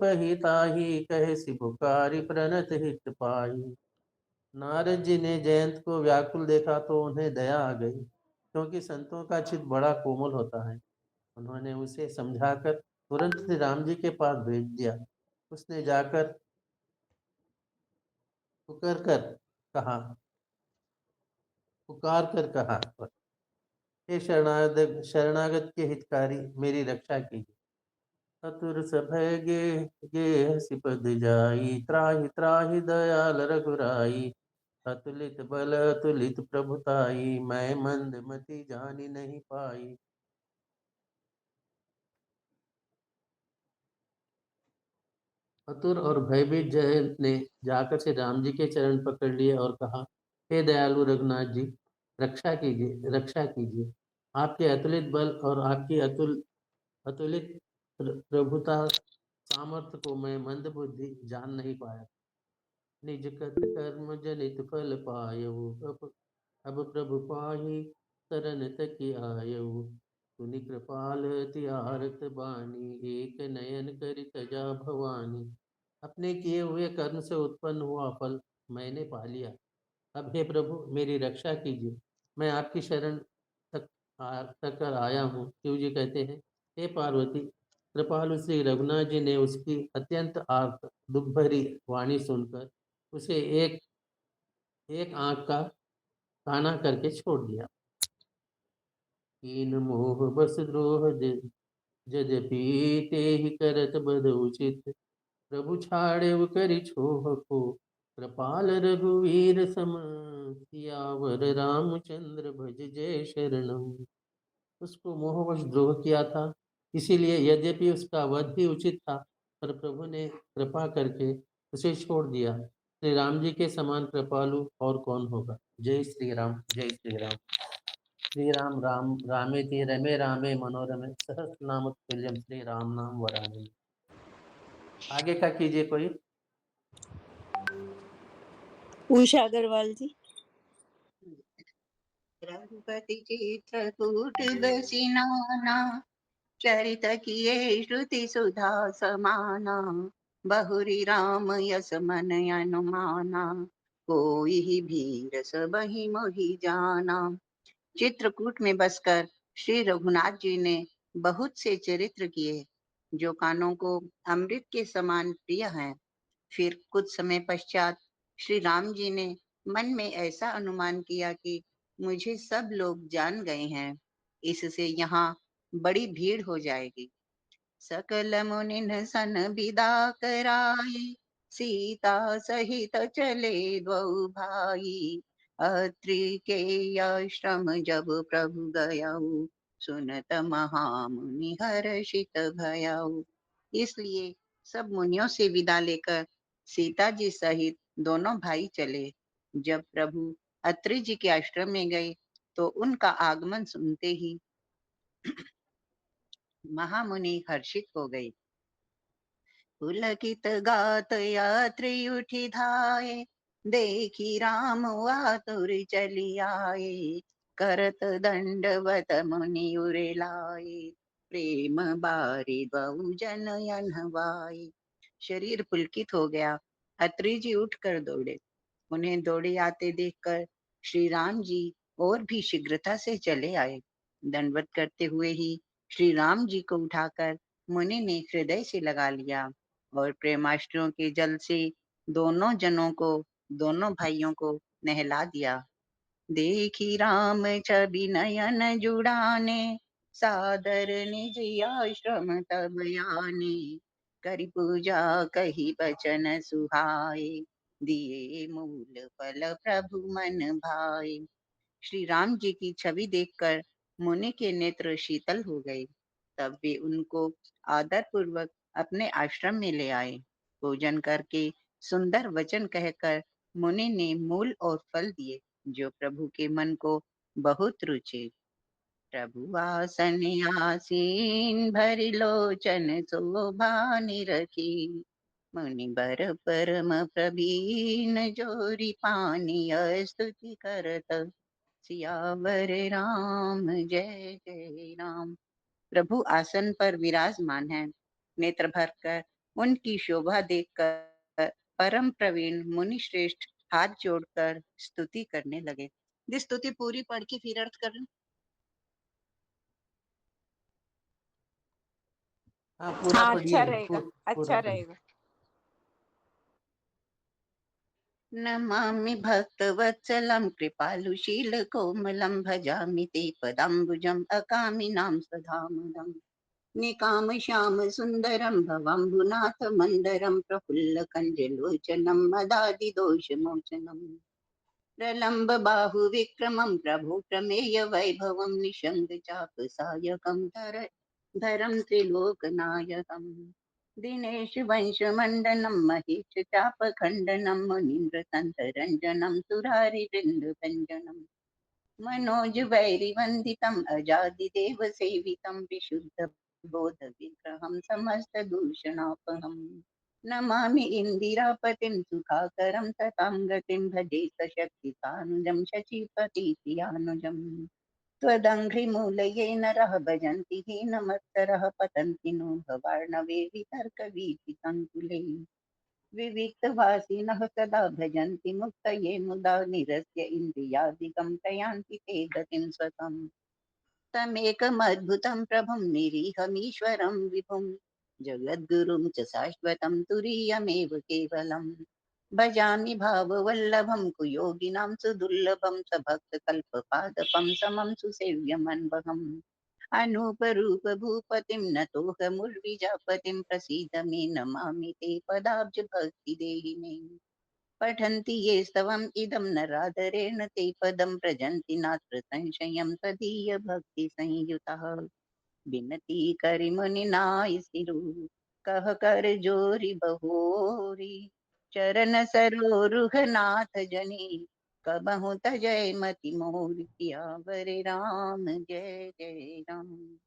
पहिताही कहे सि पुकारी प्रणत हित पाई। नारद जी ने जयंत को व्याकुल देखा तो उन्हें दया आ गई, क्योंकि संतों का चित्त बड़ा कोमल होता है। उन्होंने उसे समझाकर तुरंत श्री राम जी के पास भेज दिया। उसने जाकर पुकार कर कहा पुकार कर कहा, हे शरणागत शरणागत के हितकारी, मेरी रक्षा कीजिए। चतुर सभय गे गे हसि पद जाई, त्राहि त्राहि दयाल रघुराई। अतुलित बल अतुलित प्रभुताई, मैं मंद मति जानी नहीं पाई। चतुर और भयभीत जय ने जाकर से राम जी के चरण पकड़ लिए और कहा, हे दयालु रघुनाथ जी, रक्षा कीजिए। आपके अतुलित बल और आपकी अतुलित प्रभुता सामर्थ्य को मैं मंद बुद्धि जान नहीं पाया। निज कत कर्म जनित फल पायऊ, अब प्रभु पाहि शरण तकी आयऊ। सुनि कृपाल अति आरत बानी, एक नयन करि तजा भवानी। अपने किए हुए कर्म से उत्पन्न हुआ फल मैंने पा लिया। अब हे प्रभु, मेरी रक्षा कीजिए। मैं आपकी शरण तक कर आया हूँ। शिव जी कहते हैं, हे पार्वती, कृपालु श्री रघुनाथ जी ने उसकी अत्यंत आर्त दुख भरी वाणी सुनकर उसे एक एक आंख का काना करके छोड़ दिया। कीन मोह बस द्रोह यद्यपि ते ही करत बद उचित, प्रभु छाड़े करि छोह को, कृपाल रघुवीर सम। सियावर रामचंद्र भज जय शरणम। उसको मोहवश द्रोह किया था, इसीलिए यद्यपि उसका वध भी उचित था, पर प्रभु ने कृपा करके उसे छोड़ दिया। श्री राम जी के समान कृपालु और कौन होगा। जय श्री राम, जय श्री राम। श्री राम राम रामेति रमे रामे मनोरमे, सहस्रनाम तुल्यम श्री राम नाम वरानने। आगे का कीजिए कोई। उषा अग्रवाल जी। रघुपति चित्रकूट बसिनाना, चरित किए श्रुति सुधा समाना। बहुरी राम यस मन अनुमाना, कोई भीर सबहि मोहि जाना। चित्रकूट में बसकर श्री रघुनाथ जी ने बहुत से चरित्र किए, जो कानों को अमृत के समान प्रिय हैं। फिर कुछ समय पश्चात श्री राम जी ने मन में ऐसा अनुमान किया कि मुझे सब लोग जान गए हैं, इससे यहाँ बड़ी भीड़ हो जाएगी। सकल मुनिन सन विदा कराई, सीता सहित चले द्वौ भाई। अत्रि के आश्रम जब प्रभु गयाऊ, सुनत महामुनि हर्षित भयाऊ। इसलिए सब मुनियों से विदा लेकर सीता जी सहित दोनों भाई चले। जब प्रभु अत्रि जी के आश्रम में गए तो उनका आगमन सुनते ही महामुनि हर्षित हो गए। पुलकित गात यात्री उठी धाये, देखी राम आतुर चली आए। करत दंडवत मुनि उरे लाए, प्रेम बारी द्वौ जन अनवाए। शरीर पुलकित हो गया। अत्रि जी उठकर दौड़े। उन्हें दौड़े आते देखकर श्री राम जी और भी शीघ्रता से चले आए। दंडवत करते हुए ही श्री राम जी को उठाकर मुनि ने हृदय से लगा लिया और प्रेमाश्रुओं के जल से दोनों जनों को, दोनों भाइयों को नहला दिया। देखी राम छवि नयन जुड़ाने, सादर निज आश्रम तब आने। करि पूजा कही बचन सुहाए, दिए मूल फल प्रभु मन भाए। श्री राम जी की छवि देखकर मुनि के नेत्र शीतल हो गए। तब वे उनको आदर पूर्वक अपने आश्रम में ले आए। पूजन करके सुंदर वचन कहकर मुनि ने मूल और फल दिए, जो प्रभु के मन को बहुत रुचे। प्रभु आसन आसीन भरि लोचन शोभा निरखी, मुनि बर परम प्रवीण जोरी पानी स्तुति करत। सियावर राम जय जय राम। प्रभु आसन पर विराजमान है। नेत्र भर कर उनकी शोभा देखकर परम प्रवीण मुनि श्रेष्ठ हाथ जोड़कर स्तुति करने लगे। ये स्तुति पूरी पढ़ के फिर अर्थ कर। हाँ, पूरा हाँ, अच्छा पढ़िए, रहेगा, पूरा अच्छा पढ़िए। रहेगा। नमामि भक्तवत्सलं कृपालुशीलकोमलं भजामि ते पदाम्बुजम् अकामिनां सधामदम् निकामश्यामसुन्दरं भवम्बुनाथमन्दरं प्रफुल्लकञ्जलोचनं मदादिदोषमोचनम् प्रलम्ब बाहुविक्रमं प्रभु प्रमेय वैभवं निषङ्गचापसायकं धरं त्रिलोकनायकम् दिनेश वंशमण्डनं महेश चापखण्डनं मुनीन्द्रतन्तरञ्जनं सुरारिवृन्दभञ्जनम् मनोज वैरिवन्दितम् अजादिदेवसेवितं विशुद्धबोधविग्रहं समस्तदूषणापहम् नमामि इन्दिरापतिं सुखाकरं ततां गतिं भजे सशक्तिकानुजं शचीपतिथियानुजम् त्वदङ्घ्रिमूलये नरः भजन्ति हीनमत्सरः पतन्ति नो भवार्णवे वितर्कवीथिसङ्कुले विविक्तवासिनः सदा भजन्ति मुक्तये मुदा निरस्य इन्द्रियादिकं प्रयान्ति ते गतिं स्वतम् तमेकमद्भुतं प्रभुं निरीहमीश्वरं विभुं जगद्गुरुं च शाश्वतं तुरीयमेव केवलम् भजामि भाववल्लभं कुयोगिनां सुदुर्लभं स भक्तकल्पपादपं समं सुसेव्यमन्वहम् अनूपरूप भूपतिं नतोऽहमुर्विजापतिं प्रसीद मे नमामि ते पदाब्ज भक्ति देहि मे पठन्ति ये स्तवम् इदं नरादरेण ते पदं व्रजन्ति नात्र संशयं तदीय भक्ति संयुतः विनती करि मुनि नाय सिरु कह कर जोरी बहोरी चरण सरोरुह नाथ जनी कबहु तजय मति मोर किया वर राम जय जय राम।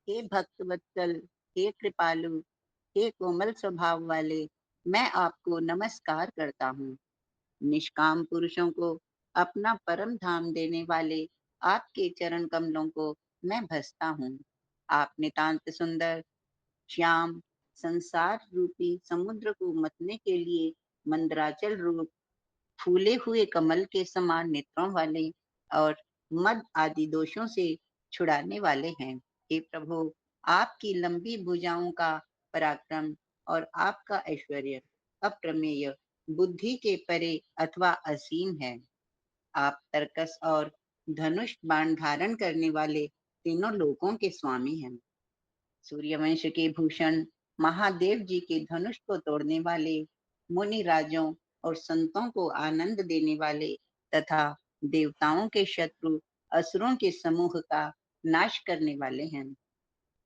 हे भक्त वत्सल, हे कृपालु, हे कोमल स्वभाव वाले, मैं आपको नमस्कार करता हूँ। निष्काम पुरुषों को अपना परम धाम देने वाले आपके चरण कमलों को मैं भजता हूँ। आप नितांत सुंदर, श्याम, संसार रूपी समुद्र को मतने के लिए मंदराचल रूप फूले हुए कमल के समान नेत्रों वाले और मद आदि दोषों से छुड़ाने वाले हैं। हे प्रभु, आपकी लंबी भुजाओं का पराक्रम और आपका ऐश्वर्य अप्रमेय, बुद्धि के परे अथवा असीम है। आप तर्कस और धनुष बाण धारण करने वाले तीनों लोकों के स्वामी हैं। सूर्यवंश के भूषण महादेव जी के धनुष को तोड़ने वाले, मुनि राजों और संतों को आनंद देने वाले तथा देवताओं के शत्रु असुरों के समूह का नाश करने वाले हैं।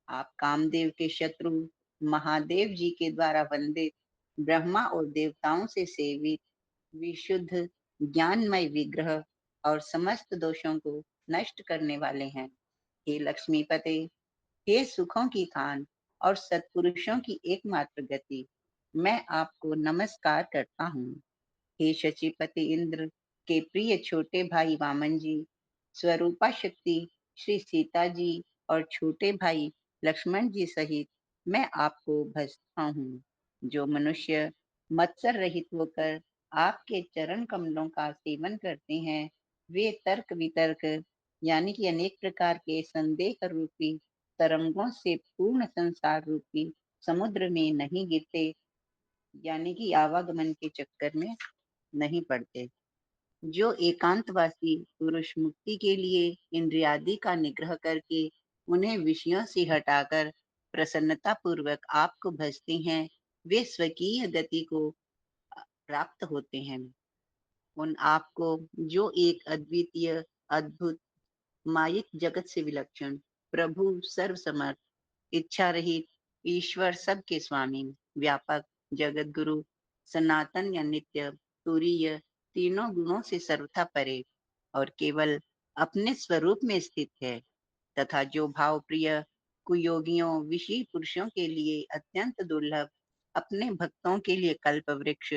आप कामदेव के शत्रु महादेव जी के द्वारा वंदित, ब्रह्मा और देवताओं से सेवित विशुद्ध ज्ञानमय विग्रह और समस्त दोषों को नष्ट करने वाले हैं। हे लक्ष्मीपते, हे सुखों की खान और सत्पुरुषों की एकमात्र गति, मैं आपको नमस्कार करता हूँ। हे शचीपति इंद्र के प्रिय छोटे भाई वामन जी, स्वरूपा शक्ति श्री सीता जी और छोटे भाई लक्ष्मण जी सहित मैं आपको भजता हूँ। जो मनुष्य मत्सर रहित होकर आपके चरण कमलों का सेवन करते हैं, वे तर्क वितर्क यानी कि अनेक प्रकार के संदेह रूपी तरंगों से पूर्ण संसार रूपी समुद्र में नहीं गिरते, यानी कि आवागमन के चक्कर में नहीं पड़ते। जो एकांतवासी पुरुष मुक्ति के लिए इंद्रियादि का निग्रह करके उन्हें विषयों से हटाकर प्रसन्नता पूर्वक आपको भजते हैं, वे स्वकीय गति को प्राप्त होते हैं। उन आपको जो एक अद्वितीय, अद्भुत, मायिक जगत से विलक्षण प्रभु, सर्वसमर्थ, इच्छा रहित ईश्वर, सबके स्वामी, व्यापक, जगत गुरु, सनातन या नित्य, तुरीय, तीनों गुणों से सर्वथा परे और केवल अपने स्वरूप में स्थित है तथा जो भाव प्रिय कुयोगियों विषी पुरुषों के लिए अत्यंत दुर्लभ, अपने भक्तों के लिए कल्प वृक्ष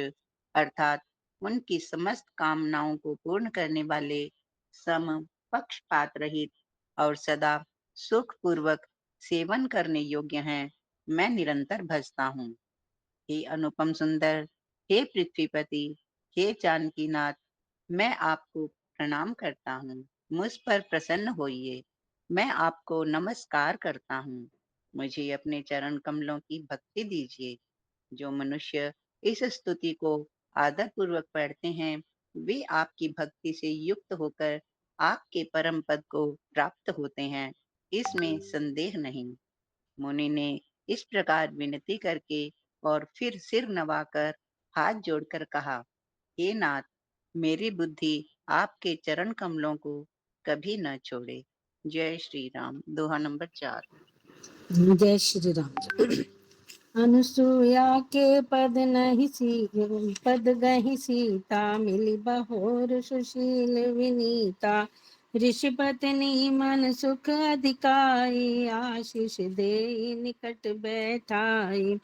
अर्थात उनकी समस्त कामनाओं को पूर्ण करने वाले, सम, पक्षपात रहित और सदा सुख पूर्वक सेवन करने योग्य हैं, मैं निरंतर भजता हूँ। हे अनुपम सुंदर, हे पृथ्वीपति, हे जानकीनाथ, मैं आपको प्रणाम करता हूँ। मुझ पर प्रसन्न होइए। मैं आपको नमस्कार करता हूँ। मुझे अपने चरण कमलों की भक्ति दीजिए। जो मनुष्य इस स्तुति को आदर पूर्वक पढ़ते हैं, वे आपकी भक्ति से युक्त होकर आपके परम पद को प्राप्त होते हैं। इसमें संदेह नहीं। मुनि ने इस प्रकार विनती करके और फिर सिर नवाकर हाथ जोड़कर कहा, हे नाथ, मेरी बुद्धि आपके चरण कमलों को कभी न छोड़े। जय श्री राम। दोहा नंबर 4। जय श्री राम। अनुसुया के पद गहि सीता, मिली बहोर सुशील विनीता। ऋषि पत्नी मन सुख अधिकाई, आशीष दे निकट बैठाई।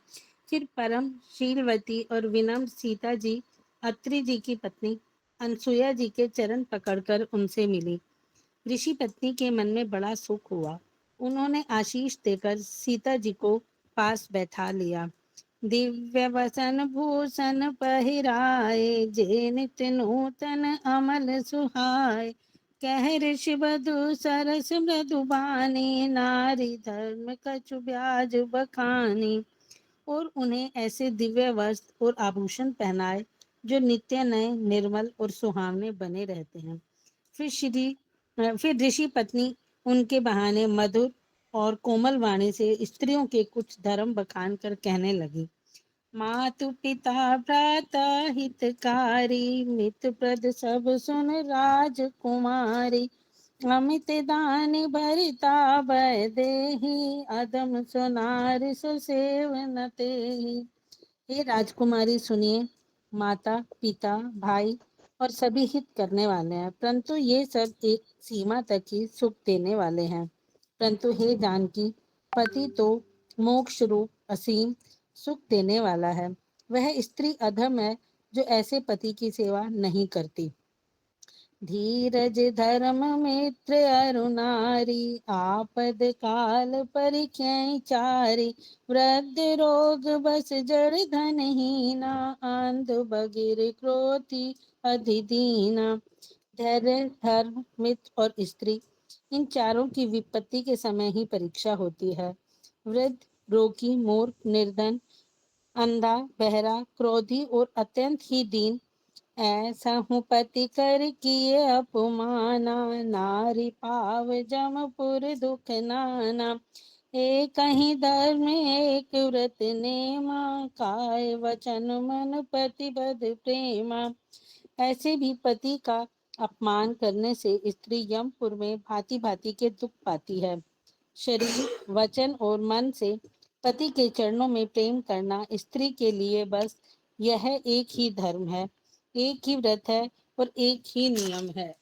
फिर परम शीलवती और विनम्र सीता जी अत्रि जी की पत्नी अनसुया जी के चरण पकड़कर उनसे मिली। ऋषि पत्नी के मन में बड़ा सुख हुआ। उन्होंने आशीष देकर सीता जी को पास बैठा लिया। दिव्य वसन भूषण पहिराए, जे नित नूतन अमल सुहाए। कह ऋषि बधु सरस मृदु बानी, नारी धर्म कछु ब्याज बखानी। और उन्हें ऐसे दिव्य वस्त्र और आभूषण पहनाए जो नित्य नए, निर्मल और सुहावने बने रहते हैं। फिर ऋषि पत्नी उनके बहाने मधुर और कोमल वाणी से स्त्रियों के कुछ धर्म बखान कर कहने लगी। मातु पिता भ्राता हितकारी, मित प्रद सब सुन राजकुमारी। अमित दान भरिता भय देहि, अदम सुनार सुसेवन तेहि। हे राजकुमारी सुनिए, माता पिता भाई और सभी हित करने वाले हैं, परंतु ये सब एक सीमा तक ही सुख देने वाले हैं। परंतु हे जानकी, पति तो मोक्ष रूप असीम सुख देने वाला है। वह स्त्री अधम है जो ऐसे पति की सेवा नहीं करती। धीरज धर्म मित्र अरुनारी, आपद काल परिख्याई चारी। वृद्ध रोग बस जड़ धनहीना, अंध बगिर क्रोधी अधिदीना। धैर्य धर्म मित्र और स्त्री, इन चारों की विपत्ति के समय ही परीक्षा होती है। वृद्ध, रोगी, मूर्ख, निर्धन, अंधा, बहरा, क्रोधी और अत्यंत ही दीन, ऐसा हूँ पति कर किए अपमाना। नारी पाव जमपुर दुख नाना, एक ही धर्म एक व्रत नेमा। काय वचन मन पति बद प्रेमा। ऐसे भी पति का अपमान करने से स्त्री यमपुर में भांति भांति के दुख पाती है। शरीर, वचन और मन से पति के चरणों में प्रेम करना स्त्री के लिए बस यह एक ही धर्म है, एक ही व्रत है और एक ही नियम है।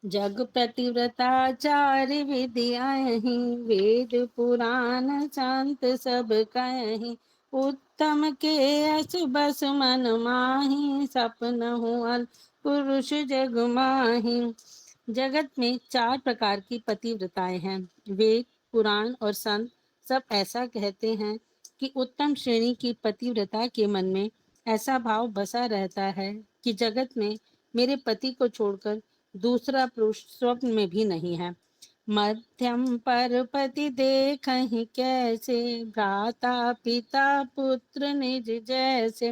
जग प्रतिव्रता चार विद्याहि, वेद पुराण शांत सब कहि। उत्तम के अस बस मन माही, सपन हुआ पुरुष जग माही। जगत में चार प्रकार की पतिव्रताएं हैं। वेद, पुराण और संत सब ऐसा कहते हैं कि उत्तम श्रेणी की पतिव्रता के मन में ऐसा भाव बसा रहता है कि जगत में मेरे पति को छोड़कर दूसरा पुरुष स्वप्न में भी नहीं है। मध्यम पर पति देखहि कैसे, भ्राता पिता पुत्र निज जैसे।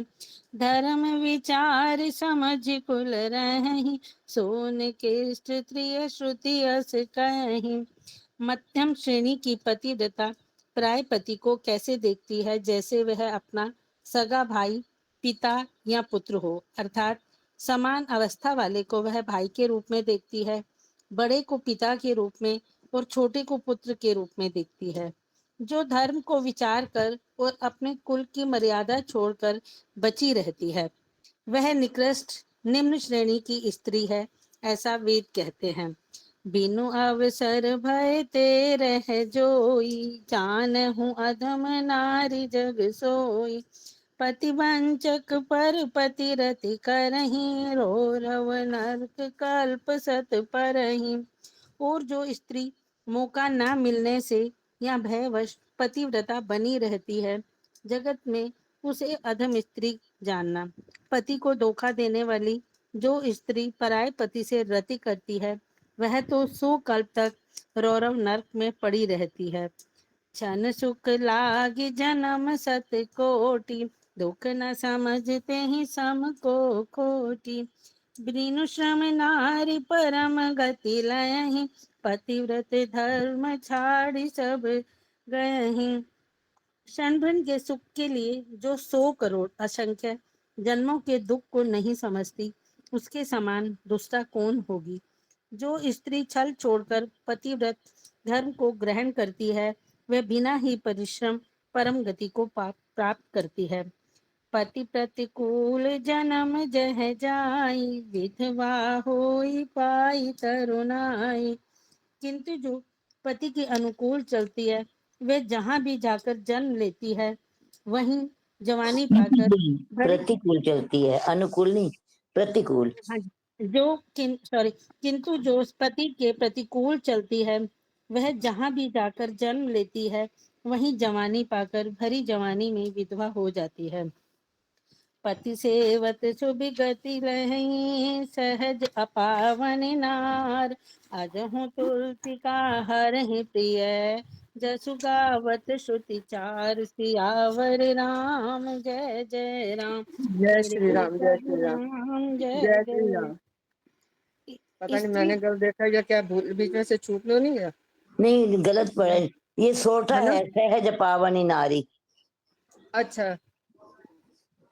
धर्म विचार समझ कुल रहि, सोन केष्ट त्रिय श्रुति अस कहि। मध्यम श्रेणी की पतिव्रता पराय पति को कैसे देखती है, जैसे वह अपना सगा भाई, पिता या पुत्र हो, अर्थात समान अवस्था वाले को वह भाई के रूप में देखती है, बड़े को पिता के रूप में और छोटे को पुत्र के रूप में देखती है। जो धर्म को विचार कर और अपने कुल की मर्यादा छोड़कर बची रहती है, वह निकृष्ट निम्न श्रेणी की स्त्री है, ऐसा वेद कहते हैं। बिनु अवसर भय ते रह जोई, जानहु अधम नारी जग सोई। पतिवंचक पर पतिरति करही, रोरव नरक कल्प सत परही। और जो स्त्री मौका न मिलने से या भयवश पतिव्रता बनी रहती है। जगत में उसे अधम स्त्री जानना। पति को धोखा देने वाली जो स्त्री पराये पति से रति करती है, वह तो 100 कल्प तक रौरव नर्क में पड़ी रहती है। छन सुख लागे जन्म सत कोटि, दुख न समझते ही सम को खोटी। ब्रीनु श्रम नारी परम गति लयहि, पतिव्रत धर्म छाड़ी सब गयहि। क्षण भर के सुख के लिए जो 100 करोड़ असंख्य जन्मों के दुख को नहीं समझती, उसके समान दुष्टा कौन होगी। जो स्त्री छल छोड़कर पतिव्रत धर्म को ग्रहण करती है, वह बिना ही परिश्रम परम गति को प्राप्त करती है। पति प्रतिकूल जन्म जह जाई, विधवा होई पाई तरुणाई। किंतु जो पति के अनुकूल चलती है, वे जहाँ भी जाकर जन्म लेती है, वहीं जवानी पाकर भरी। प्रतिकूल चलती है, अनुकूल नहीं, प्रतिकूल। हाँ जी। किंतु जो पति के प्रतिकूल चलती है, वह जहाँ भी जाकर जन्म लेती है, वहीं जवानी पाकर भरी जवानी में विधवा हो जाती है। पति सेवत शुभ गति रही, सहज अपावन नार। अजहु तुलसी का हरहि प्रिय, जसु गावत श्रुति चार। सियावर राम जय जय राम, जय मेरे श्री राम, जय प्रभु श्री राम, राम जय जय श्री जय। राम। पता नहीं स्त्री मैंने गलत देखा या क्या, भूल बीच में से छूट लो नहीं है। नहीं, गलत पढ़े, ये सोठा है ना? है, सहज पावनी नारी। अच्छा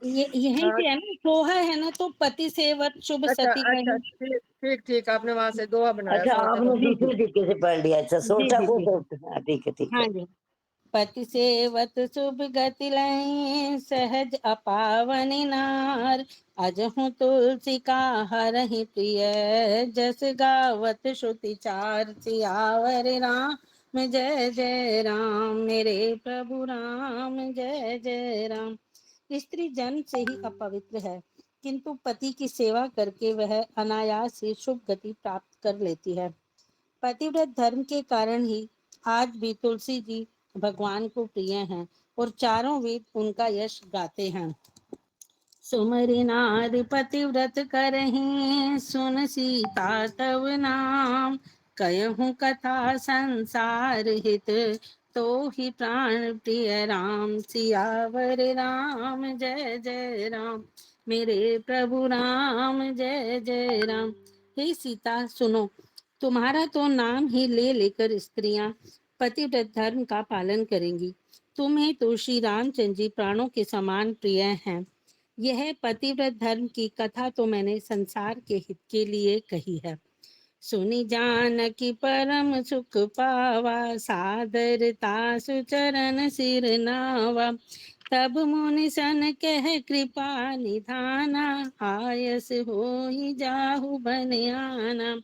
ये यहीं हाँ, से है ना, सोहा है ना, तो पति सेवत शुभ अच्छा सती अच्छा, कहीं। ठीक ठीक ठीक, आपने वहां से दोहा बनाया अच्छा, सोते को। आपने जी जी दूसरे तरीके से पढ़ लिया। अच्छा, जी सोठा जी को जी। तो हाँ, ठीक है ठीक हाँ है। जी। पति सेवत शुभ गति लय, सहज अपावनी नार। अजहु तुलसी का हरहि प्रिय, जस गावत श्रुति चार। सियावर राम जय जय राम, मेरे प्रभु राम जय जय राम। स्त्री जन्म से ही अपवित्र है, किंतु पति की सेवा करके वह अनायास ही शुभ गति प्राप्त कर लेती है। पतिव्रत धर्म के कारण ही आज भी तुलसी जी भगवान को प्रिय हैं और चारों वेद उनका यश गाते हैं। सुमरि नार पतिव्रत करहीं, सुन सीता तव नाम। कयहूँ कथा संसार हित, तो ही प्राण प्रिय राम। सियावर राम जय जय राम, मेरे प्रभु राम जय जय राम। हे सीता सुनो, तुम्हारा तो नाम ही ले लेकर स्त्रियां पतिव्रत धर्म का पालन करेंगी। तुम्हें तो श्री रामचंद्र जी प्राणों के समान प्रिय हैं। यह पतिव्रत धर्म की कथा तो मैंने संसार के हित के लिए कही है। सुनि जानकी परम सुख पावा, सादरता सुचरण सिर नावा। तब मुनि सन कह कृपा निधाना, आयस होई जाहु बन आना।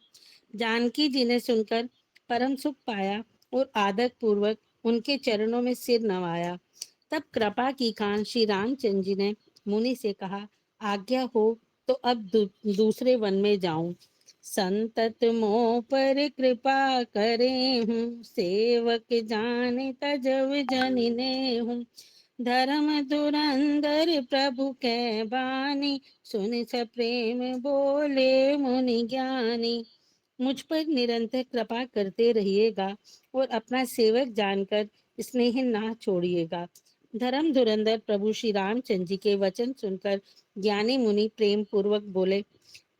जानकी जी ने सुनकर परम सुख पाया और आदर पूर्वक उनके चरणों में सिर नवाया। तब कृपा की खान श्री रामचंद्र जी ने मुनि से कहा, आज्ञा हो तो अब दूसरे वन में जाऊं। संतत मोह पर कृपा करे हूँ, सेवक जाने तजब जनिने हूँ। धर्म धुरंधर प्रभु कै बानी, सुन स प्रेम बोले मुनि ज्ञानी। मुझ पर निरंतर कृपा करते रहिएगा और अपना सेवक जानकर स्नेह ना छोड़िएगा। धर्म धुरंधर प्रभु श्री रामचंद्र जी के वचन सुनकर ज्ञानी मुनि प्रेम पूर्वक बोले,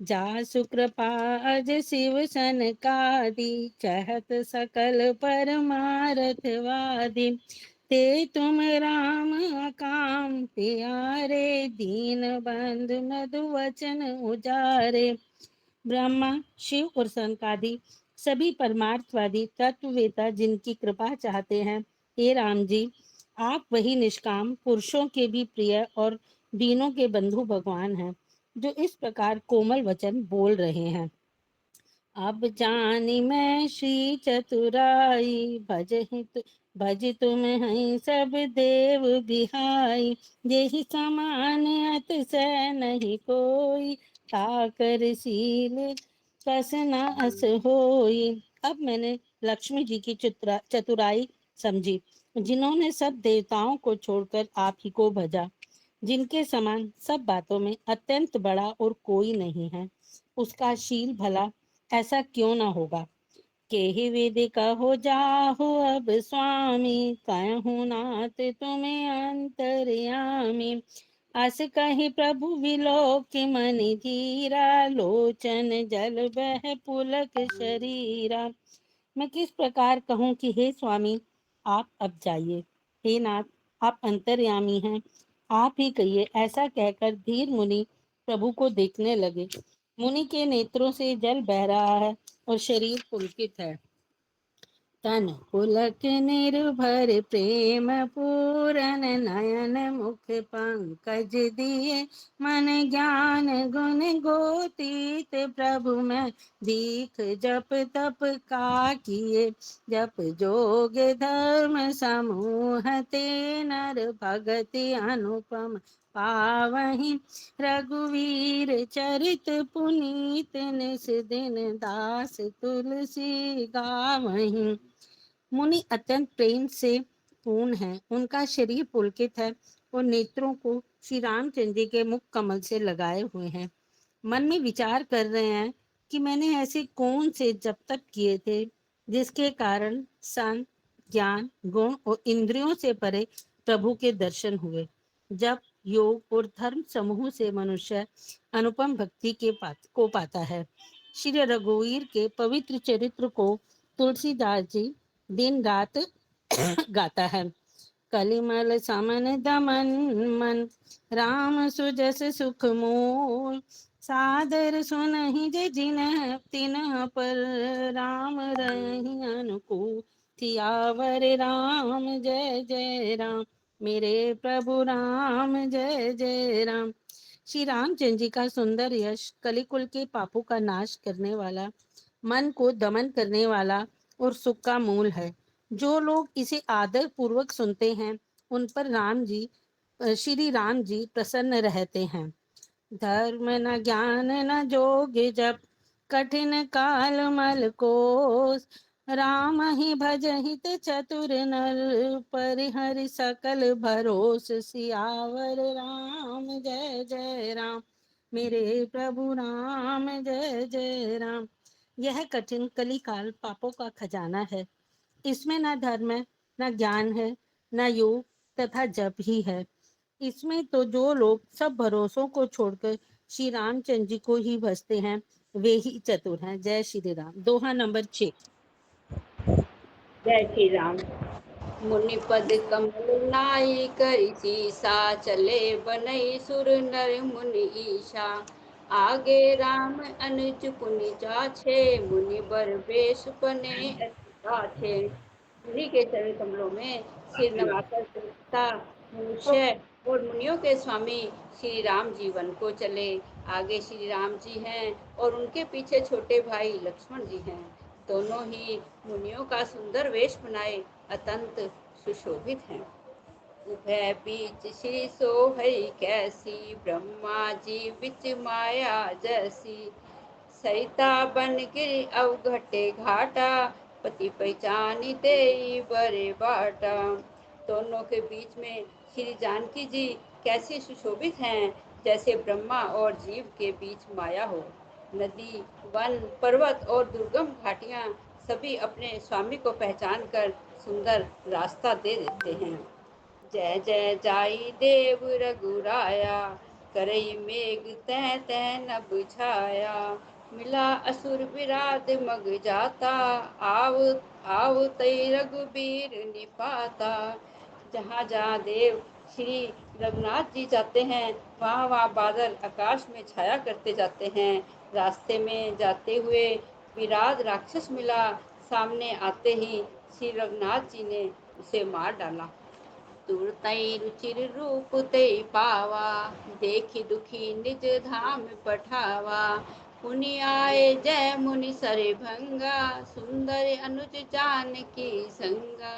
जासु कृपा अज शिव सनकादि, चहत सकल परमारथ वादी। ते तुम राम अकाम प्यारे, दीन बंधु मधु वचन उजारे। ब्रह्मा शिव और सनकादि सभी परमार्थवादी तत्ववेता जिनकी कृपा चाहते हैं, हे राम जी, आप वही निष्काम पुरुषों के भी प्रिय और दीनों के बंधु भगवान हैं, जो इस प्रकार कोमल वचन बोल रहे हैं। अब जानी मैं श्री चतुराई, भज तुम हैं सब देव बिहाई। यही समान अतिशय नहीं कोई, ताकर शील कस न अस होई। अब मैंने लक्ष्मी जी की चतुराई समझी जिन्होंने सब देवताओं को छोड़कर आप ही को भजा, जिनके समान सब बातों में अत्यंत बड़ा और कोई नहीं है, उसका शील भला ऐसा क्यों न होगा। केहि विधि कहो जाहु अब स्वामी, कहूँ नाथ तुम्हें अंतर्यामी। आस कहि प्रभु विलोक मनि धीरा, लोचन जल बह पुलक शरीरा। मैं किस प्रकार कहूँ कि हे स्वामी आप अब जाइए, हे नाथ आप अंतर्यामी हैं, आप ही कहिए। ऐसा कहकर धीर मुनि प्रभु को देखने लगे। मुनि के नेत्रों से जल बह रहा है और शरीर पुलकित है। तन पुलक निर्भर प्रेम पूरन, नयन मुख पंकज दिए मन ज्ञान गुण गोतीत। प्रभु मैं दीख जप तप का किए, जप जोग धर्म समूह ते नर भगति अनुपम पावहीं। रघुवीर चरित पुनीत निस दिन दास तुलसी गावहीं। मुनि अत्यंत प्रेम से पूर्ण है, उनका शरीर पुलकित है और नेत्रों को श्री रामचंद्र जी के मुख कमल से लगाए हुए हैं। मन में विचार कर रहे हैं कि मैंने ऐसे कौन से जब तक किए थे जिसके कारण सन ज्ञान गुण और इंद्रियों से परे प्रभु के दर्शन हुए। जब योग और धर्म समूह से मनुष्य अनुपम भक्ति को पाता है। श्री रघुवीर के पवित्र चरित्र को तुलसीदास जी दिन रात गाता है। कलिमल समन दमन मन, राम सुजस सुख मोल। सादर सुनहि जे जिनह तिनह पर, राम रहि अनुकूल। सियावर राम जय जय राम, मेरे प्रभु राम जय जय राम। श्री रामचंद्र जी का सुंदर यश कलिकुल के पापों का नाश करने वाला, मन को दमन करने वाला और सुख का मूल है। जो लोग इसे आदर पूर्वक सुनते हैं उन पर श्री राम जी प्रसन्न रहते हैं। धर्म न ज्ञान न जोग जप, कठिन काल मल कोस। राम ही भजहित चतुर नर, परिहरि सकल भरोस। सियावर राम जय जय राम, मेरे प्रभु राम जय जय राम। यह कठिन कलिकाल पापों का खजाना है। इसमें न धर्म है, न ज्ञान है, न योग तथा जप ही है। इसमें तो जो लोग सब भरोसों को छोड़कर श्री रामचंद्र जी को ही भजते हैं वे ही चतुर हैं। जय श्री राम। दोहा नंबर 6। जय श्री राम। मुनि पद कमल नाई करि सीसा, चले बनई सुर नर मुनि ईशा। आगे राम अनुज पुनि जाछे, मुनि बर बेश बने अति पाछे। मुनि के चरण कमलों में सिर नवाकर पूछता मनुष्य और मुनियों के स्वामी श्री राम जी वन को चले। आगे श्री राम जी हैं और उनके पीछे छोटे भाई लक्ष्मण जी हैं। दोनों ही मुनियों का सुंदर वेश बनाए अत्यंत सुशोभित हैं। उभय बीच श्री सोहई कैसी, ब्रह्मा जी बिच माया जैसी। सरिता बन गिर अवघटे घाटा, पति पहचानी दे बरे बाटा। दोनों के बीच में श्री जानकी जी कैसी सुशोभित हैं, जैसे ब्रह्मा और जीव के बीच माया हो। नदी वन पर्वत और दुर्गम घाटियां सभी अपने स्वामी को पहचान कर सुंदर रास्ता दे देते हैं। जय जय जाई देव रघुराया, करई मेघ तह तह न बुझाया। मिला असुर विराध मग जाता, आव तई रघुबीर निपाता। जहाँ जहाँ देव श्री रघुनाथ जी जाते हैं वहाँ वहाँ बादल आकाश में छाया करते जाते हैं। रास्ते में जाते हुए विराट राक्षस मिला, सामने आते ही श्री रघुनाथ जी ने उसे मार डाला। तुरतई रुचिर रूप ते पावा, देखी दुखी निज धाम पठावा। मुनि आए जय मुनि सरे भंगा, सुंदर अनुज जानकी संगा।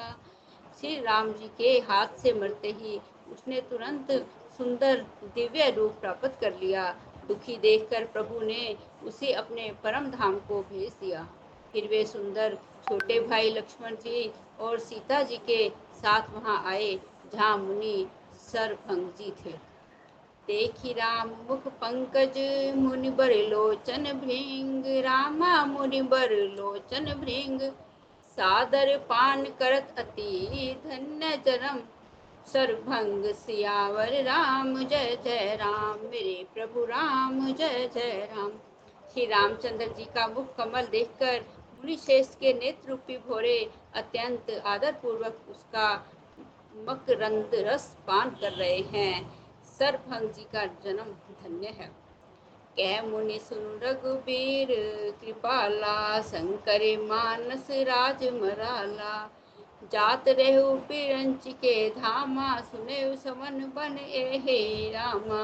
श्री राम जी के हाथ से मरते ही उसने तुरंत सुंदर दिव्य रूप प्राप्त कर लिया। दुखी देखकर प्रभु ने उसे अपने परम धाम को भेज दिया। फिर वे सुंदर छोटे भाई लक्ष्मण जी और सीता जी के साथ वहां आए जहाँ मुनि सरभंग जी थे। देखी राम मुख पंकज मुनि बर लोचन भृंग, रामा मुनि बर लोचन भृंग, सादर पान करत अति धन्य चरम, सरभंग सियावर राम जय जय राम, मेरे प्रभु राम जय जय राम। श्री रामचंद्र जी का मुख कमल देखकर मुनि श्रेष्ठ के नेत्र रूपी भोरे अत्यंत आदर पूर्वक उसका मकरंद रस पान कर रहे हैं। सरभंग जी का जन्म धन्य है। कह मुनि सुन रघुबीर कृपाला, शंकर मानस राज मराला, जात रहु पिरंच के धामा, सुने समन बन हे रामा।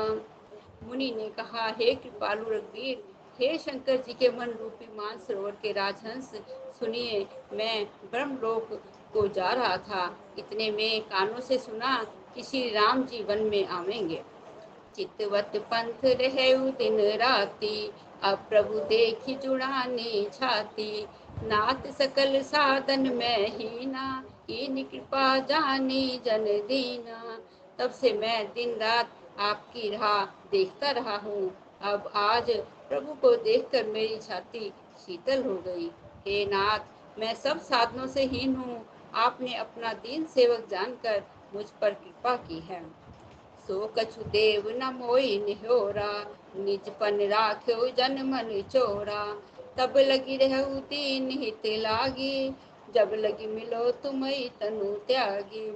मुनि ने कहा, हे कृपालु रघुवीर, हे शंकर जी के मन रूपी मानसरोवर के राजहंस, सुनिए, मैं ब्रह्मलोक को जा रहा था। इतने में कानों से सुना कि श्री राम जी वन में आवेंगे। चितवत पंथ रहेउ दिन राती, अब प्रभु देखी जुड़ानी छाती, नाथ सकल साधन में हीना, कीन कृपा जानी जन दीना। तब से मैं दिन रात आपकी राह देखता रहा हूँ। अब आज प्रभु को देखकर मेरी छाती शीतल हो गई। हे नाथ, मैं सब साधनों से हीन हूँ। आपने अपना दीन सेवक जानकर मुझ पर कृपा की है। सो कछु देव न मोई निहोरा, निज पन राख्यो जन मन चोरा, तब लगी रहु दीन हित लागी, जब लगी मिलो तुम्हें तनु त्यागी।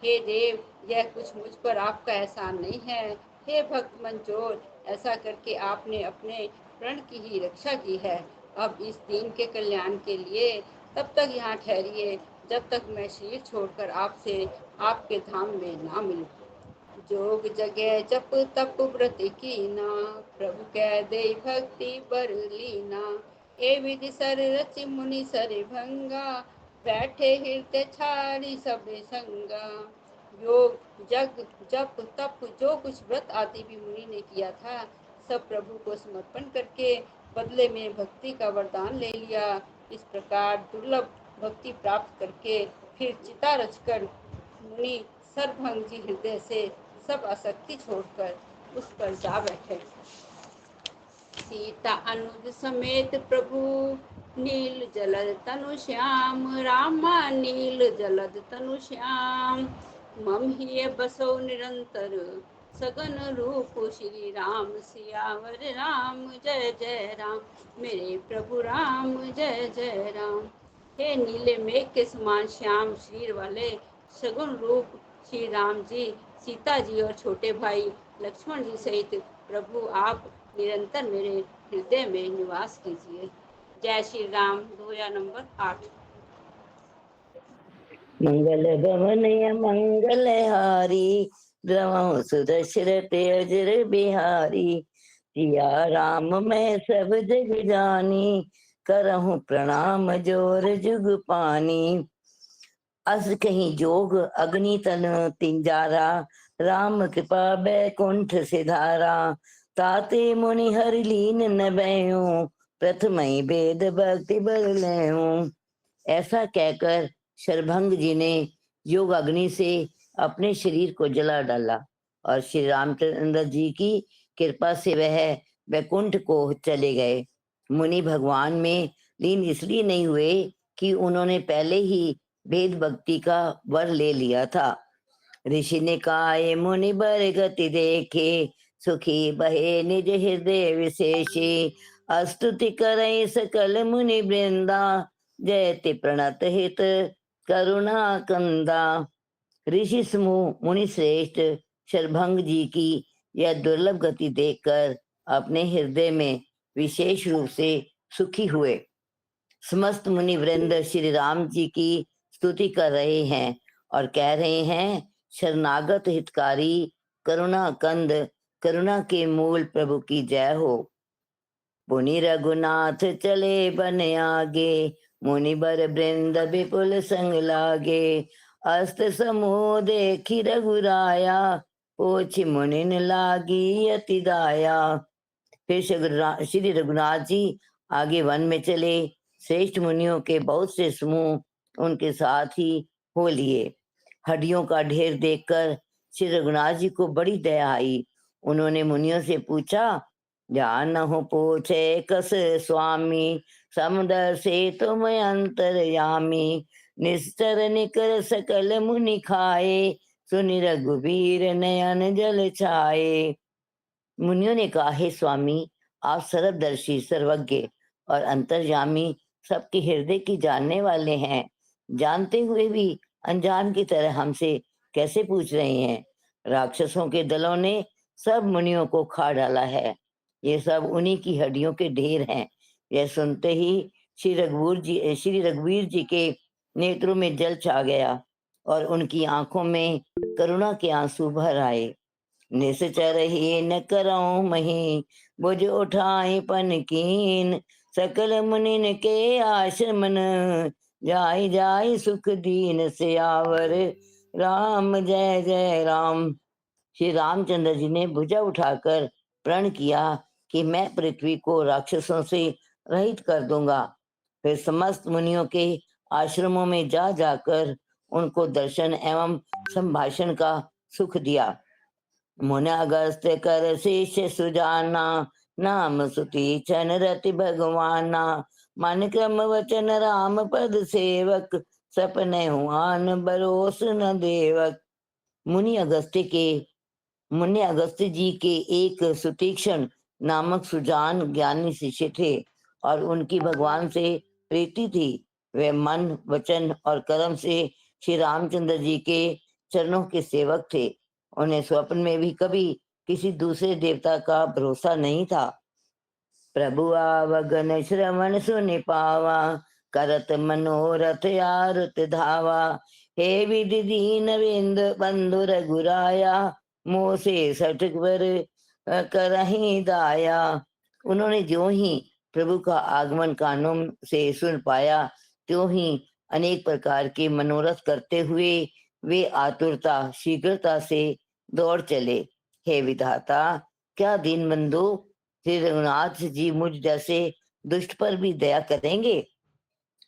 हे देव, यह कुछ मुझ पर आपका एहसान नहीं है। हे भक्त मंचोर, ऐसा करके आपने अपने प्रण की ही रक्षा की है। अब इस दीन के कल्याण के लिए तब तक यहाँ ठहरिए जब तक मैं शरीर छोड़कर आपसे आपके धाम में ना मिलूं। जोग जगह जप तप व्रत कीना, प्रभु कह दे भक्ति बर लीना, ए विधि सर रच मुनि सर भंगा, बैठे हृदय छाड़ी सब संगा। योग जग जप तप जो कुछ व्रत आदि भी मुनि ने किया था, सब प्रभु को समर्पण करके बदले में भक्ति का वरदान ले लिया। इस प्रकार दुर्लभ भक्ति प्राप्त करके फिर चिता रचकर मुनि सरभंग जी हृदय से सब आसक्ति छोड़कर उस पर जा बैठे। सीता अनुज समेत प्रभु नील जलद तनु श्याम, रामा नील जलद तनु श्याम, मम ही बसो निरंतर सगन रूप, श्री राम सियावर राम जय जय राम, मेरे प्रभु राम जय जय राम। हे नीले मेघ के समान श्याम शरीर वाले सगुन रूप श्री राम जी, सीता जी और छोटे भाई लक्ष्मण जी सहित प्रभु आप निरंतर मेरे हृदय में निवास कीजिए। जय श्री राम। दोया नंबर 8। मंगल भवनय मंगल हारी, द्रवहु सुदशरथ अजर बिहारी, सिया राम मैं सब जग जानी, करहूँ प्रणाम जोर जुग पानी। अस कहीं जोग अग्नि तन तिंजारा, राम कृपा बैकुंठ सिधारा, ताते मुनि हरि लीन न बहूं, प्रथम ही वेद भक्ति बल लहूं। ऐसा कहकर शरभंग जी ने योग अग्नि से अपने शरीर को जला डाला और श्री रामचंद्र जी की कृपा से वह वैकुंठ को चले गए। मुनि भगवान में लीन इसलिए नहीं हुए कि उन्होंने पहले ही वेद भक्ति का वर ले लिया था। ऋषि ने कहा, मुनि बर गति देखे, सुखी बहे निज हृदय विशेषी, अस्तुति करे सकल मुनि वृंदा, जयति प्रणत हित करुणा कंदा। ऋषि समूह मुनि श्रेष्ठ शरभंग जी की यह दुर्लभ गति देखकर अपने हृदय में विशेष रूप से सुखी हुए। समस्त मुनि वृंद श्री राम जी की स्तुति कर रहे हैं और कह रहे हैं, शरणागत हितकारी करुणा कंद, करुणा के मूल प्रभु की जय हो। पुनि रघुनाथ चले बन आगे, मुनि बर वृंद विपुल संग लागे, अस्त समूह देखी रघुराया, पोछि मुनिन लागी अति दाया। फिर श्री रघुनाथ जी आगे वन में चले। श्रेष्ठ मुनियों के बहुत से समूह उनके साथ ही हो लिए। हड्डियों का ढेर देखकर श्री रघुनाथ जी को बड़ी दया आई। उन्होंने मुनियों से पूछा, जान हो पूछे कस स्वामी, समुदर से तुम अंतरयामी, निस्तर निकर सकल मुनि खाए, सुनि रघुबीर नयन जल छाए। मुनियों ने कहा, हे स्वामी, आप सर्वदर्शी, सर्वज्ञ और अंतर्यामी, सबके हृदय की जानने वाले हैं। जानते हुए भी अनजान की तरह हमसे कैसे पूछ रहे हैं? राक्षसों के दलों ने सब मुनियों को खा डाला है। ये सब उन्हीं की हड्डियों के ढेर हैं। यह सुनते ही श्री रघुवीर जी के नेत्रों में जल छा गया और उनकी आंखों में करुणा के आंसू भर आए। निश्चर ही न करऊं मही, बुझ उठाई पन कीन, सकल मुनिन के आश्रमन, जाय जाय सुख दीन सियावर, राम जय जय राम। श्री रामचंद्र जी ने भुजा उठाकर प्रण किया कि मैं पृथ्वी को राक्षसों से रहित कर दूंगा। फिर समस्त मुनियों के आश्रमों में जा जाकर उनको दर्शन एवं संभाषण का सुख दिया। मुन अगस्त कर शीश सुजाना, नाम सुती छन रति भगवाना, मन क्रम वचन राम पद सेवक, सपने हुआन बरोस न देवक। मुनि अगस्त जी के एक सुतीक्षण नामक सुजान ज्ञानी शिष्य थे और उनकी भगवान से प्रीति थी। वे मन, वचन और कर्म से श्री रामचंद्र जी के चरणों के सेवक थे। उन्हें स्वप्न में भी कभी किसी दूसरे देवता का भरोसा नहीं था। प्रभु आवगन श्रवण सुनि पावा, करत मनोरथ आरुत धावा, हे विधि दीन बिंद बंधु रघुराया, मोह से सटक वर करही दाया। उन्होंने जो ही प्रभु का आगमन कानों से सुन पाया, त्यों ही अनेक प्रकार के मनोरथ करते हुए वे आतुरता शीघ्रता से दौड़ चले। हे विधाता, क्या दीन बंधु श्री रघुनाथ जी मुझ जैसे दुष्ट पर भी दया करेंगे?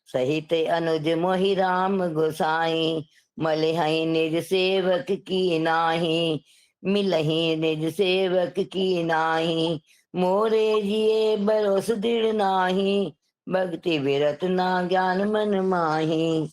सहित अनुज मोहि राम गोसाई, मलहि निज सेवक की नाही, मिलहि निज सेवक की नाही, मोरे जिए भरोस दृढ़ नाही, भक्ति विरत ना ज्ञान मन माही।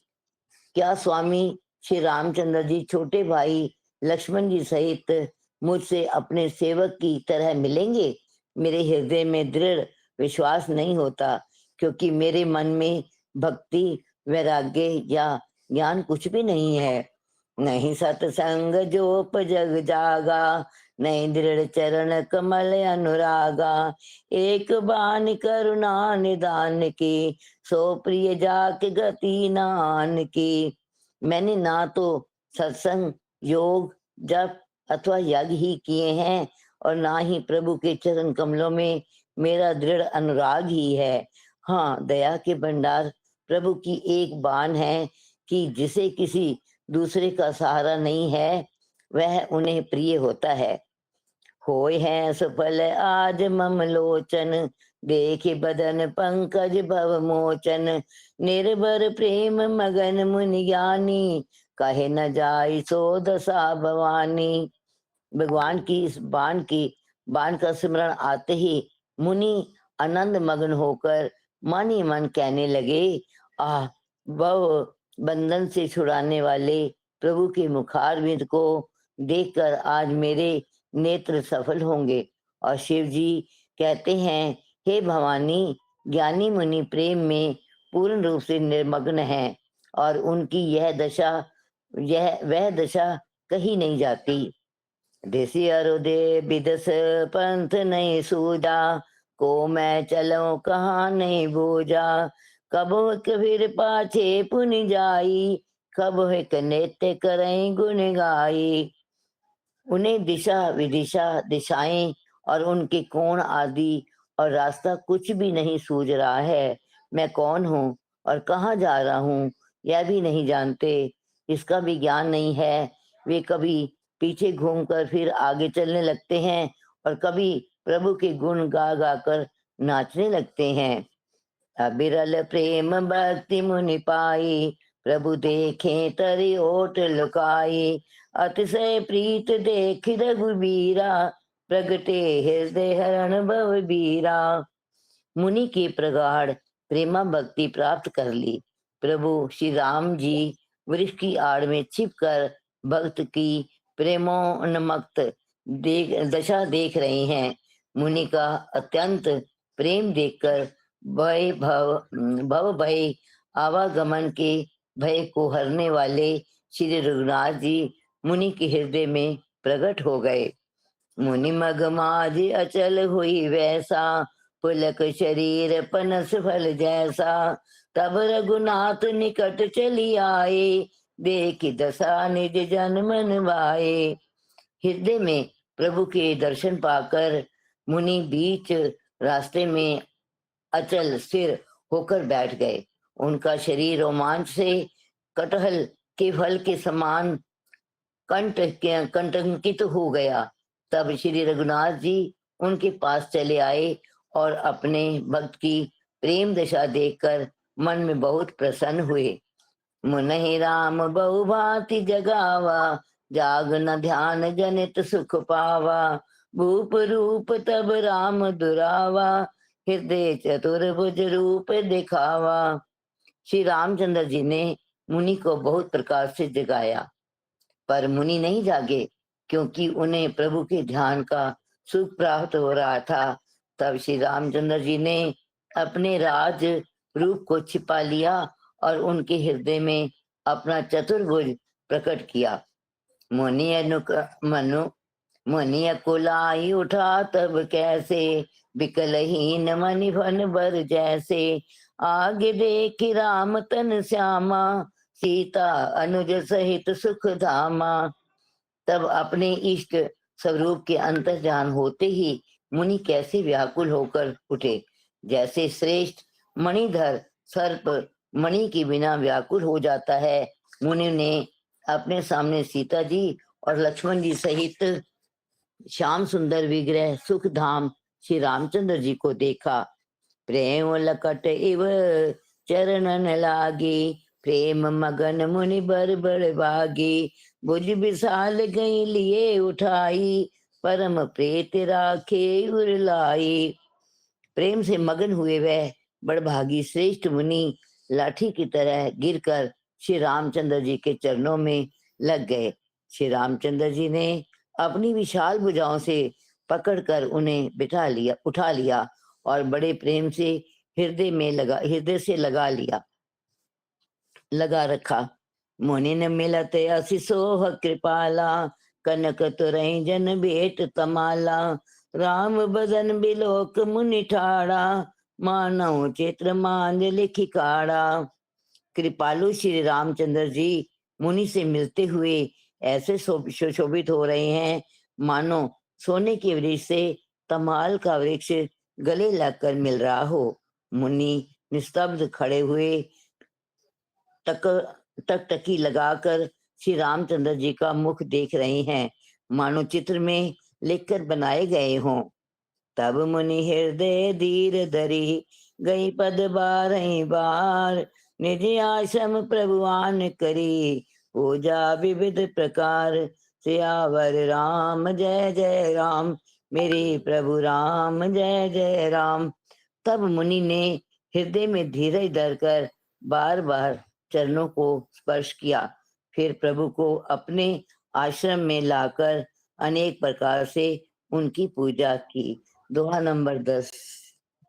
क्या स्वामी श्री रामचंद्र जी छोटे भाई लक्ष्मण जी सहित मुझसे अपने सेवक की तरह मिलेंगे? मेरे हृदय में दृढ़ विश्वास नहीं होता, क्योंकि मेरे मन में भक्ति, वैराग्य या ज्ञान कुछ भी नहीं है। नहीं सत्संग जोप जग जागा, नहीं दृढ़ चरण कमल अनुरागा, एक बान करुणा निदान की, सो प्रिय जाके गति नान की। मैंने ना तो सत्संग, योग, जप अथवा यज्ञ ही किए हैं और ना ही प्रभु के चरण कमलों में मेरा दृढ़ अनुराग ही है। हाँ, दया के भंडार प्रभु की एक बान है कि जिसे किसी दूसरे का सहारा नहीं है, वह उन्हें प्रिय होता है। होय है सफल आज मम लोचन, देखे बदन पंकज भव मोचन, निर्भर प्रेम मगन मुनि ज्ञानी, कहे न जाय सो दशा भवानी। भगवान की इस बाण का स्मरण आते ही मुनि आनंद मग्न होकर मन ही मन कहने लगे, आह, वह बंधन से छुड़ाने वाले प्रभु के मुखारविंद को देखकर आज मेरे नेत्र सफल होंगे। और शिव जी कहते हैं, हे भवानी, ज्ञानी मुनि प्रेम में पूर्ण रूप से निर्मग्न हैं और उनकी वह दशा कही नहीं जाती। देसी अरुदे बिदस पंथ नहीं सूझा, को मैं चलो कहाँ नहीं बूझा, कब कबीर पाछे पुनि जाई, कब एक नेत्य करें गुण गाई। उन्हें दिशा विदिशा, दिशाएं और उनके कोण आदि और रास्ता कुछ भी नहीं सूझ रहा है। मैं कौन हूँ और कहाँ जा रहा हूँ यह भी नहीं जानते, इसका भी ज्ञान नहीं है। वे कभी पीछे घूमकर फिर आगे चलने लगते हैं और कभी प्रभु के गुण गा गा कर नाचने लगते हैं। अबिरल प्रेम भक्ति मुनि पाई, प्रभु देखे तरि ओट लुकाई, अतिशय प्रीत देख रघुबीरा, प्रगटे हृदय हरण भव बीरा। मुनि की प्रगाढ़ प्रेमा भक्ति प्राप्त कर ली। प्रभु श्री राम जी वृक्ष की आड़ में छिपकर भक्त की प्रेमोन्मत्त दशा देख रहे हैं। मुनि का अत्यंत प्रेम देखकर भव भय आवागमन के भय को हरने वाले श्री रघुनाथ जी मुनि के हृदय में प्रकट हो गए। मुनि मग माज अचल हुई वैसा, पुलक शरीर पनस फल जैसा। तब रघुनाथ निकट चली आए, देख दशा निज जन मन भाए। हृदय में प्रभु के दर्शन पाकर मुनि बीच रास्ते में अचल स्थिर होकर बैठ गए। उनका शरीर रोमांच से कटहल के फल के समान कंटकित हो गया। तब श्री रघुनाथ जी उनके पास चले आए और अपने भक्त की प्रेम दशा देखकर मन में बहुत प्रसन्न हुए। मुनहि राम बहु भांति जगावा, जाग न ध्यान जनित सुख पावा। भूप रूप तब राम दुरावा, हृदय चतुर्भुज रूप दिखावा। श्री रामचंद्र जी ने मुनि को बहुत प्रकार से जगाया, पर मुनि नहीं जागे, क्योंकि उन्हें प्रभु के ध्यान का सुख प्राप्त हो रहा था। तब श्री रामचंद्र जी ने अपने राज रूप को छिपा लिया और उनके हृदय में अपना चतुर्भुज प्रकट किया। मुनि अकुलाई उठा तब कैसे, विकलहीन मनि भन बर जैसे। आगे देख राम तन श्यामा, सीता अनुज सहित सुख धामा। तब अपने इष्ट स्वरूप के अंतर्ध्यान होते ही मुनि कैसे व्याकुल होकर उठे, जैसे श्रेष्ठ मणिधर सर्प मणि के बिना व्याकुल हो जाता है। मुनि ने अपने सामने सीता जी और लक्ष्मण जी सहित श्याम सुंदर विग्रह सुख धाम श्री रामचंद्र जी को देखा। प्रेम लकट इव चरणन लागी, प्रेम मगन मुनि बर बड़ भागी। भुज विशाल गई लिए उठाई, परम प्रीत राखे उरलाई। प्रेम से मगन हुए वह बड़भागी श्रेष्ठ मुनि लाठी की तरह गिरकर श्री रामचंद्र जी के चरणों में लग गए। श्री रामचंद्र जी ने अपनी विशाल भुजाओं से पकड़कर उन्हें उठा लिया और बड़े प्रेम से हृदय से लगा रखा। मुनि न मिलत असि सोह कृपाला, कनक तुरई जन भेट तमाला। राम बदन बिलोक मुनि ठाड़ा, मानव चित्र मांझ लिखि काड़ा। कृपालु श्री रामचंद्र जी मुनि से मिलते हुए ऐसे सुशोभित हो रहे हैं, मानो सोने के वृक्ष से तमाल का वृक्ष गले लगकर मिल रहा हो। मुनि निस्तब्ध खड़े हुए टकटकी लगाकर श्री रामचंद्र जी का मुख देख रहे हैं, मानो चित्र में लिखकर बनाए गए हों। तब मुनि हृदय धीर धरी, गई पद बारही बार। निज आश्रम प्रभुआन करी, पूजा विविध प्रकार। सियावर राम जय जय राम, मेरे प्रभु राम जय जय राम। तब मुनि ने हृदय में धीरज धरकर बार बार चरणों को स्पर्श किया, फिर प्रभु को अपने आश्रम में लाकर अनेक प्रकार से उनकी पूजा की। दोहा नंबर 10।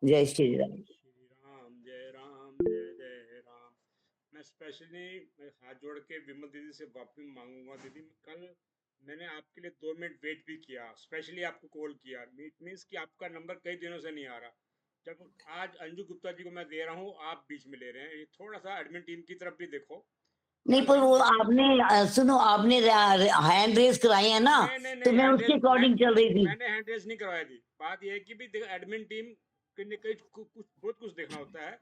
जय श्री राम। जय राम जय जय राम। मैं स्पेशली हाथ जोड़ के विमल दीदी से माफी मांगूंगा। दीदी कल मैंने आपके लिए 2 मिनट वेट भी किया, स्पेशली आपको कॉल किया। इट मीन्स कि आपका नंबर कई दिनों से नहीं आ रहा। जब आज अंजू गुप्ता जी को मैं दे रहा हूँ, आप बीच में ले रहे हैं। ये थोड़ा सा एडमिन टीम की तरफ भी देखो। नहीं, पर वो आपने सुनो, आपने हैंड रेस कराई है ना, तो मैं उसके अकॉर्डिंग चल रही थी। मैंने हैंड रेस नहीं करवाई थी। बात ये है कि भी एडमिन टीम बहुत कुछ देखना होता है।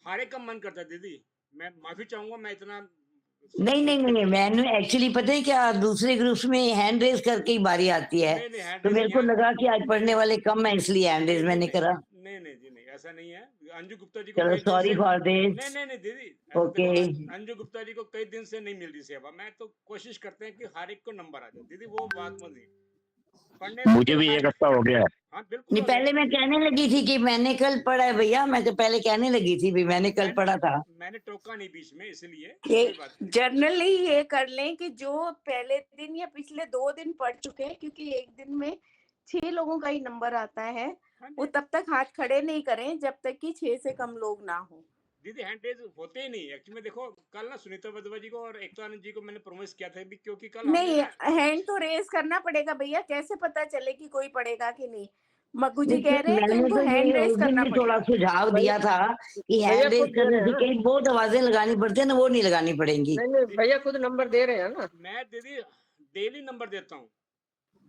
हारे का मन करता है दीदी, मैं माफी चाहूंगा। मैं इतना नहीं, मैंने एक्चुअली पता है क्या, दूसरे ग्रुप्स में हैंड रेस करके ही बारी आती है। तो मेरे को लगा कि आज पढ़ने वाले कम है, इसलिए हैंड रेस मैंने करा। नहीं जी नहीं, ऐसा नहीं है। अंजू गुप्ता जी को चलो कई दिन सॉरी से फॉर दिस। नहीं दीदी, ओके देखो अंजू गुप्ता जी को कई दिन से नहीं मिल रही सेवा। मैं तो कोशिश करते हैं कि हर एक को नंबर आ जाए दीदी, वो बात मत नहीं। पढ़ने में मुझे भी एक हफ्ता हो गया है। हाँ बिल्कुल नहीं, हो गया। पहले मैं कहने लगी थी कि मैंने कल पढ़ा है भैया, मैं तो पहले कहने लगी थी भी मैंने कल पढ़ा था। मैंने टोका नहीं बीच में, इसलिए ये कोई बात नहीं। जनरली ये कर लें कि जो पहले दिन या पिछले 2 दिन पढ़ चुके हैं, क्योंकि एक दिन में 6 लोगों का ही नंबर आता है, हाँ वो जी तब तक हाथ खड़े नहीं करें जब तक कि 6 से कम लोग ना हो। दीदी, हैंड रेज होते ही नहीं एक्चुअली में। देखो कल ना सुनीता वधवा जी को और एकता आनंद जी को मैंने प्रॉमिस किया था भी, क्योंकि कल हमने नहीं, ना हैंड तो रेज करना पड़ेगा भैया, कैसे पता चले कि कोई पढ़ेगा कि नहीं। मग्गू जी कह रहे हैं कि मैंने उनको तो हैंड ये रेज उस दिन करना भी थोड़ा पड़ेगा। सुझाव दिया था कि भैया हैंड रेज खुद दे करने रहे से हैं कई बहुत आवाजें लगानी पड़ती है ना, वो नहीं लगानी पड़ेंगी। नहीं भैया खुद नंबर दे रहे हैं ना। मैं दीदी डेली नंबर देता हूँ,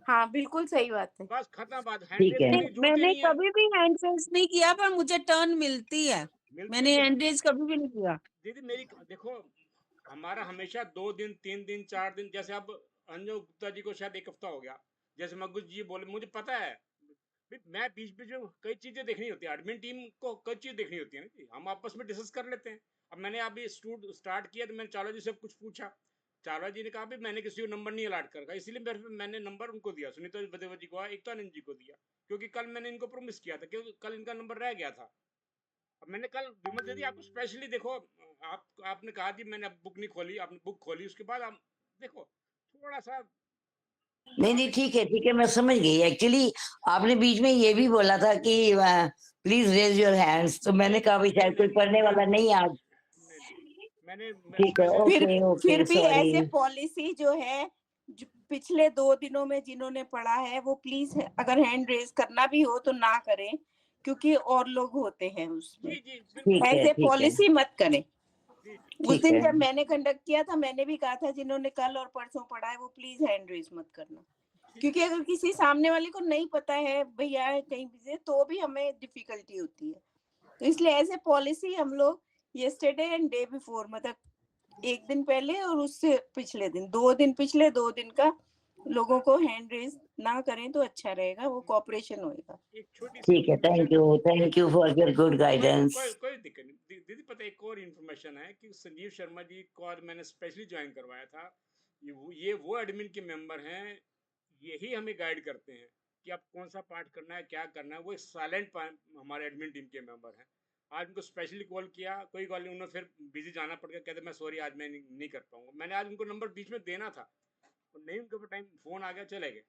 हाँ बिल्कुल सही बात है। बस खत्म बात। हैंड ठीक रेज है। करने की जरूरत ही मैंने नहीं है। कभी भी हैंड रेज नहीं किया, पर मुझे टर्न मिलती है। मिलती मैंने है हैंड रेज कभी भी नहीं किया। दीदी। मेरी देखो, हमारा हमेशा 2 दिन 3 दिन 4 दिन, जैसे अब अंजू गुप्ता जी को शायद 1 हफ्ता हो गया, जैसे मग्गू जी बोले, मुझे पता है भी मैं बीच बीच में कई चीजें देखनी होती है, एडमिन टीम को कई चीज देखनी होती है ना जी, हम आपस में डिस्कस कर लेते हैं। अब मैंने अभी स्टार्ट किया तो मैंने चावला जी से कुछ पूछा, चावला जी ने कहा भी मैंने किसी को नंबर नहीं अलॉट कर, इसलिए मैंने नंबर उनको दिया, सुनीता वधवा जी को, एकता आनंद जी को दिया, क्योंकि कल मैंने इनको प्रॉमिस किया था, क्योंकि कल इनका नंबर रह गया था। अब मैंने कल विमल दीदी आपको स्पेशली, देखो आपने कहा जी मैंने अब बुक नहीं खोली, आपने बुक खोली, उसके बाद आप देखो थोड़ा सा नहीं ठीक है, मैं समझ गई। एक्चुअली आपने बीच में ये भी बोला था कि प्लीज रेज योर हैंड्स, तो मैंने कहा भी शायद कोई पढ़ने वाला नहीं है आज। मैंने ठीक है, फिर ओके ओके फिर भी सॉरी। ऐसे पॉलिसी जो है, जो पिछले 2 दिनों में जिन्होंने पढ़ा है, वो प्लीज अगर हैंड रेज करना भी हो तो ना करें, क्योंकि और लोग होते हैं उसमें। जी जी बिल्कुल ठीक है ऐसे ठीक है पॉलिसी मत करें। जी उस ठीक दिन है जब मैंने कंडक्ट किया था, मैंने भी कहा था जिन्होंने कल और परसों पढ़ा है वो प्लीज हैंड रेज मत करना, क्योंकि अगर किसी सामने वाले को नहीं पता है भैया कहीं भी से, तो भी हमें डिफिकल्टी होती है। तो इसलिए ऐसे पॉलिसी हम लोग येस्टरडे एंड डे बिफोर, मतलब एक दिन पहले और उससे पिछले दिन, 2 दिन पिछले 2 दिन का लोगों को हैंड रेज ना करें तो अच्छा रहेगा, वो कोऑपरेशन होएगा। एक छोटी सी ठीक है, thank you for your good guidance. कोई दिक्कत नहीं दीदी। पता है एक और इन्फॉर्मेशन है कि संजीव शर्मा जी को आज मैंने स्पेशली ज्वाइन करवाया था। ये वो एडमिन के मेंबर हैं, यही हमें गाइड करते हैं कि आप कौन सा पार्ट करना है, क्या करना है। वो एक साइलेंट हमारे एडमिन टीम के मेंबर हैं। आज उनको स्पेशली कॉल किया, कोई कॉल नहीं, उन्होंने फिर बिजी जाना पड़ गया, कहते मैं सॉरी आज मैं नहीं कर पाऊंगा। मैंने आज उनको नंबर बीच में देना था और नहीं, उनके ऊपर टाइम फोन आ गया, चले गए।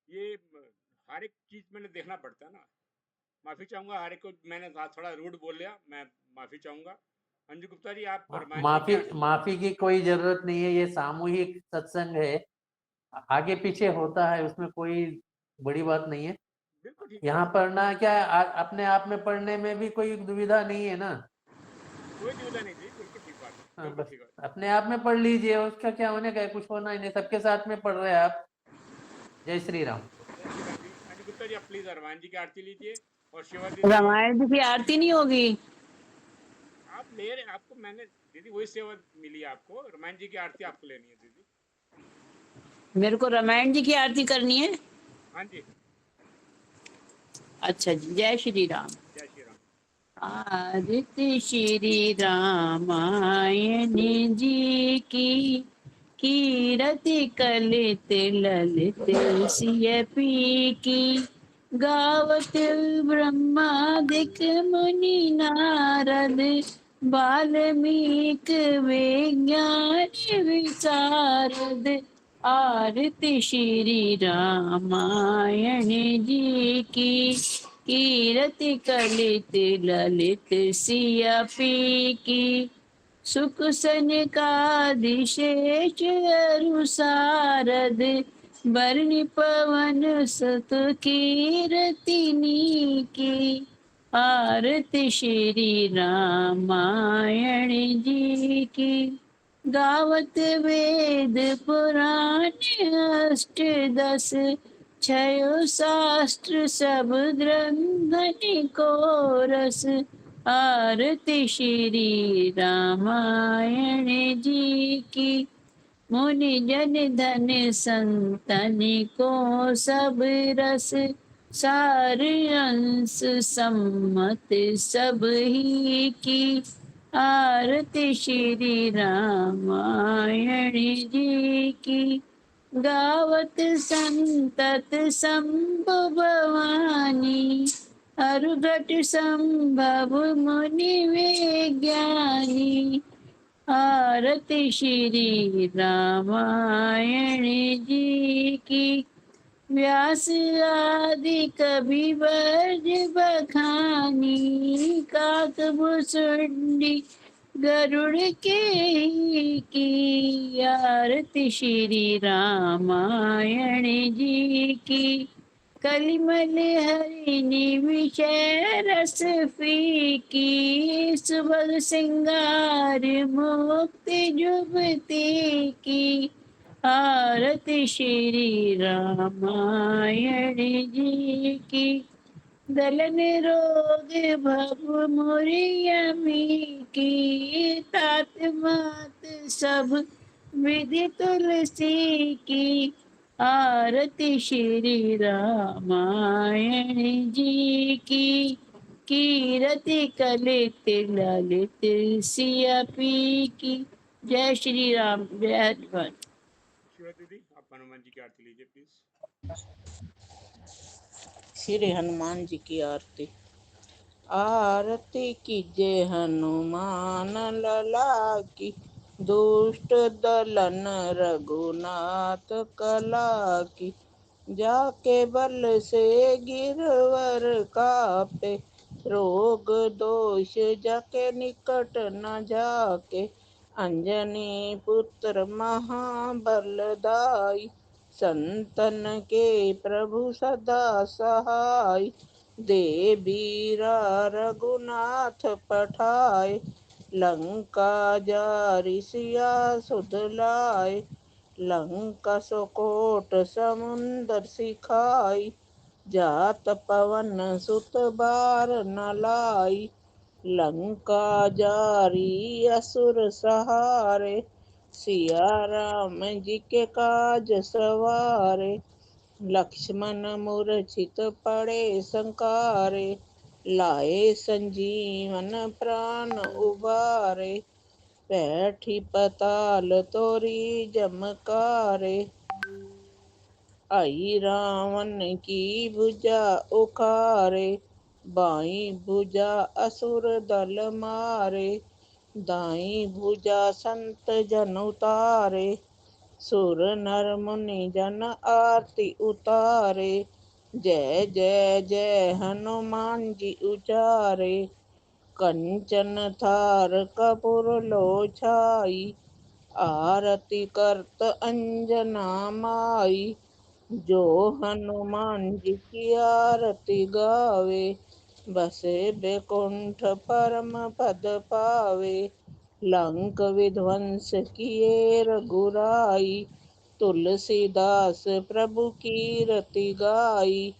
ये हर एक चीज मैंने देखना पड़ता है ना। माफी चाहूंगा हर एक को, मैंने थोड़ा रूड बोल लिया, मैं माफी चाहूंगा। अंजू गुप्ता जी आप माफी की कोई जरूरत नहीं है, ये सामूहिक सत्संग है, आगे पीछे होता है, उसमें कोई बड़ी बात नहीं है। बिल्कुल ठीक, यहाँ पढ़ना क्या है, अपने आप में पढ़ने में भी कोई दुविधा नहीं है ना। कोई दुविधा नहीं थी, बिल्कुल ठीक बात है, हाँ, बिल्कुल बस ठीक बात। अपने आप में पढ़ लीजिए, उसका क्या होने का है, कुछ होना ही नहीं, सबके साथ में पढ़ रहे हैं आप। जय श्री राम। जय श्री राम जी। अंजू गुप्ता जी आप प्लीज हनुमान जी की आरती लीजिए, और शिवा दीदी रामायण जी की आरती नहीं होगी? आप ले रहे, आपको मैंने दीदी वही सेवा मिली है आपको, रामायण जी की आरती आपको लेनी है दीदी। मेरे को रामायण जी की आरती करनी है। हाँ जी, अच्छा जी, जय श्री राम। जय श्री राम। आदित्य श्री रामायण जी की कीरति कलित ललित सियपी की, गावत ब्रह्मादिक मुनि नारद, वाल्मीक विज्ञान विशारद। आरती श्री रामायण जी की कीरति कलित ललित सियपी की, सुख सनकादिशेष अरु सारद, बरनि पवन सुत कीरतिनी की। आरती श्री रामायण जी की, गावत वेद पुराण अष्ट दस, छयो शास्त्र सब ग्रंथन को रस। आरती श्री रामायण जी की, मुनि जन धन संतन को सब रस, सार अंश सम्मत सब ही की। आरती श्री रामायण जी की। गावत संतत शंभु भवानी। अरुघट संभव मुनि विज्ञानी। आरती श्री रामायण जी की। व्यास आदि कवि वर्ज बखानी। काकभुसुंडी गरुड़ के की। आरती श्री रामायण जी की। कलिमल हरिनि विषय रस फीकी। सुबह सिंगार मुक्ति जुबती की। आरती श्री रामायण जी की। दलन रोग भव मुरियमी की। तात मात सब विधि तुलसी की। आरती श्री रामायण जी की। कीरति कलित ललित सिया पी की। जय श्री राम, जय हनुमान। शिवा दीदी आप हनुमान जी की आरती लीजिए प्लीज। श्री हनुमान जी की आरती। आरती कीजे हनुमान लला की। दुष्ट दलन रघुनाथ कला की। जाके बल से गिरवर कापे। रोग दोष जाके निकट न जाके। अंजनी पुत्र महाबलदाई। संतन के प्रभु सदा सहाय। दे बीरा रघुनाथ पठाए। लंका जारि सिया सुध लाए। लंका सुकोट समुंदर सिखाई। जात पवन सुत बार न लाई। लंका जारी असुर सहारे। सिया राम जी के काज सवारे। लक्ष्मण मूर्छित पड़े संकारे। लाए संजीवन प्राण उबारे। बैठी पताल तोरी जमकारे। आई रावण की भुजा उखारे। बाई भुजा असुर दल मारे। दाई भुजा संत जन उतारे। सुर नर मुनि जन आरती उतारे। जय जय जय हनुमान जी उचारे। कंचन थार कपूर लोछाई। आरती करत अंजना माई। जो हनुमान जी की आरती गावे। बसे बैकुंठ परम पद पावे। लंक विध्वंस किए रघुराई। तुलसीदास प्रभु की रति गाई।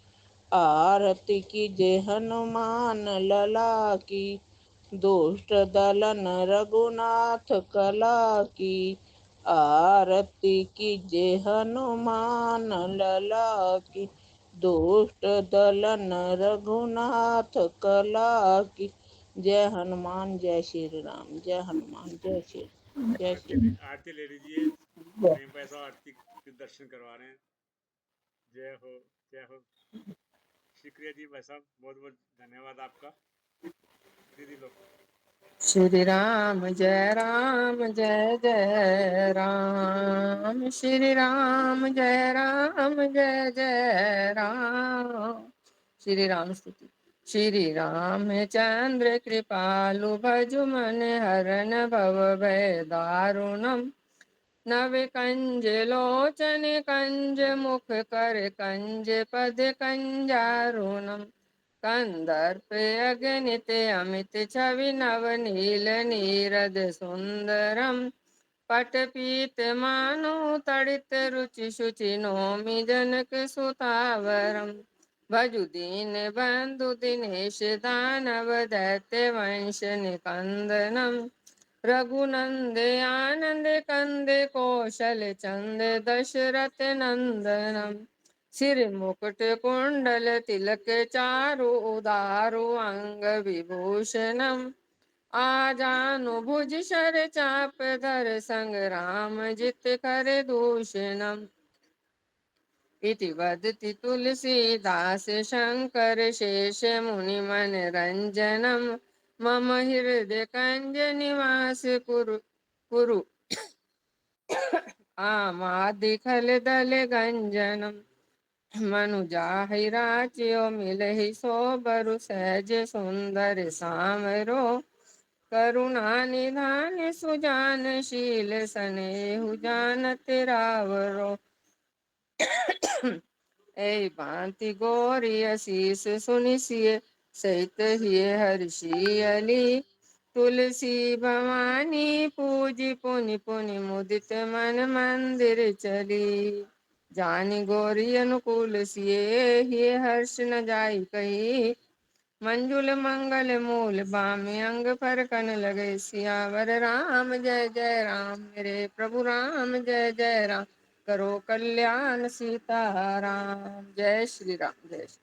आरती कीजे हनुमान लला की। दुष्ट दलन रघुनाथ कला की। आरती कीजे हनुमान लला की। दुष्ट दलन रघुनाथ कला की। जय हनुमान, जय श्री राम, जय हनुमान, जय श्री जय श्री आरती ले लीजिए। नहीं भाई साहब आरती के दर्शन करवा रहे हैं। जय हो, जय हो। शुक्रिया जी भाई साहब, बहुत बहुत धन्यवाद आपका। दीदी लो। श्री राम जय जय राम। श्री राम जय जय राम। श्री राम स्तुति। श्री रामचंद्र कृपालु भजु मन हरन भव भय दारुणम। नव कंज लोचन कंज मुख कर कंज पद कंजारुणम। कंदर्प अगणित अमित छवि नव नील नीरद सुंदरम। पटपीत मानो तड़ित रुचि शुचि नौमि जनक सुतावरम। भजु दीन बंधु दिनेश दानव दैत्य वंश निकंदनम। रघुनंद आनंद कंद कौशल चंद दशरथ नंदनम। सिर मुकुट कुंडल तिलक चारु उदारु अंग विभूषणम आजानु भुज शर चाप धर संग्राम जित कर दूषणम इति वदति तुलसीदास शंकर शेष मुनि मन रंजनम मम हृदय कंज निवास कुरु कुरु आमादि खल दल गंजनम मनुजाहि राचियो मिलहि सो बरु सहज सुंदर सामरो करुणा निधान सुजान शील सनेहु जानत रावरो ऐ भांति गौरी शीस सुनिसिय सहित हिय हर्षियली तुलसी भवानी पूजी पुनि पुनि मुदित मन मंदिर चली जानी गौरी अनुकूल सिए हिय हर्ष न जाई कही मंजुल मंगल मूल बामी अंग पर कन लगे सियावर राम जय जय राम मेरे प्रभु राम जय जय राम करो कल्याण सीताराम जय श्री राम जय श्री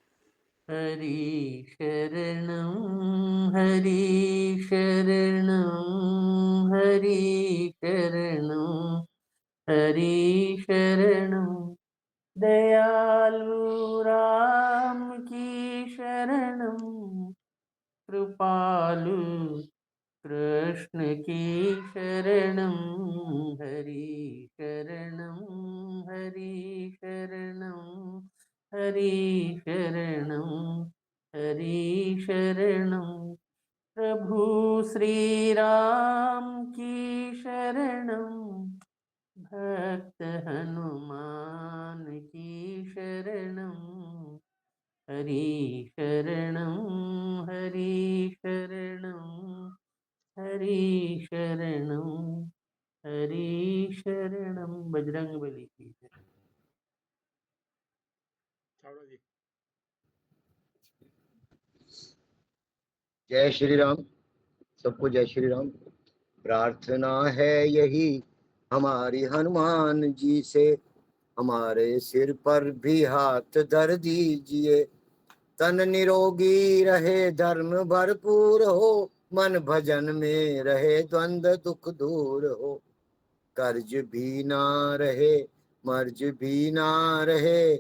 हरि शरणं हरि शरणं हरि शरणं हरि शरणं दयालु राम की शरणं कृपालु कृष्ण की शरणं हरि शरणं हरि शरणं हरि शरणं हरि शरणं प्रभु श्री राम की शरणं भक्त हनुमान की शरणं हरि शरणं हरि शरणं हरि शरणं हरि शरणं बजरंगबली की जय। चावड़ा जी। जय श्री राम। सबको जय श्री राम। प्रार्थना है यही हमारी हनुमान जी से, हमारे सिर पर भी हाथ धर दीजिए। तन निरोगी रहे धर्म भरपूर हो, मन भजन में रहे द्वंद्व दुख दूर हो। कर्ज भी ना रहे मर्ज भी ना रहे,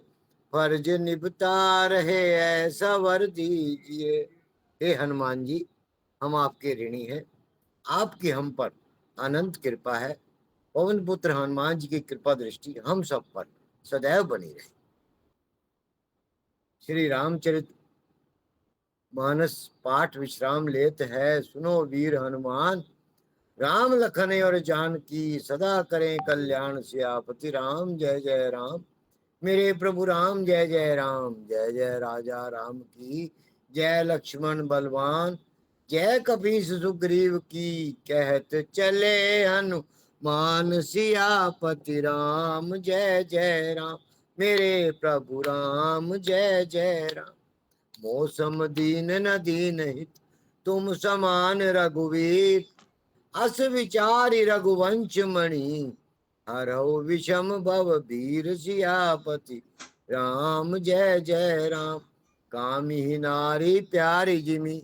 फर्ज निभता रहे ऐसा वर दीजिए। हे हनुमान जी, हम आपके ऋणी हैं, आपकी हम पर अनंत कृपा है। पवन पुत्र हनुमान जी की कृपा दृष्टि हम सब पर सदैव बनी रहे। श्री रामचरित मानस पाठ विश्राम लेत है, सुनो वीर हनुमान। राम लखन और जानकी सदा करें कल्याण। सियापति राम जय जय राम, मेरे प्रभु राम जय जय राम। जय जय राजा राम की, जय लक्ष्मण बलवान, जय कपीस सुग्रीव की, कहत चले हनुमान सियापति राम जय जय राम, मेरे प्रभु राम जय जय राम। मौसम दीन न दीन हित, तुम समान रघुवीर, अस विचारि रघुवंश मणि, हरहु विषम भव भीर। सियापति राम जय जय राम, कामिही नारी प्यारी जिमि,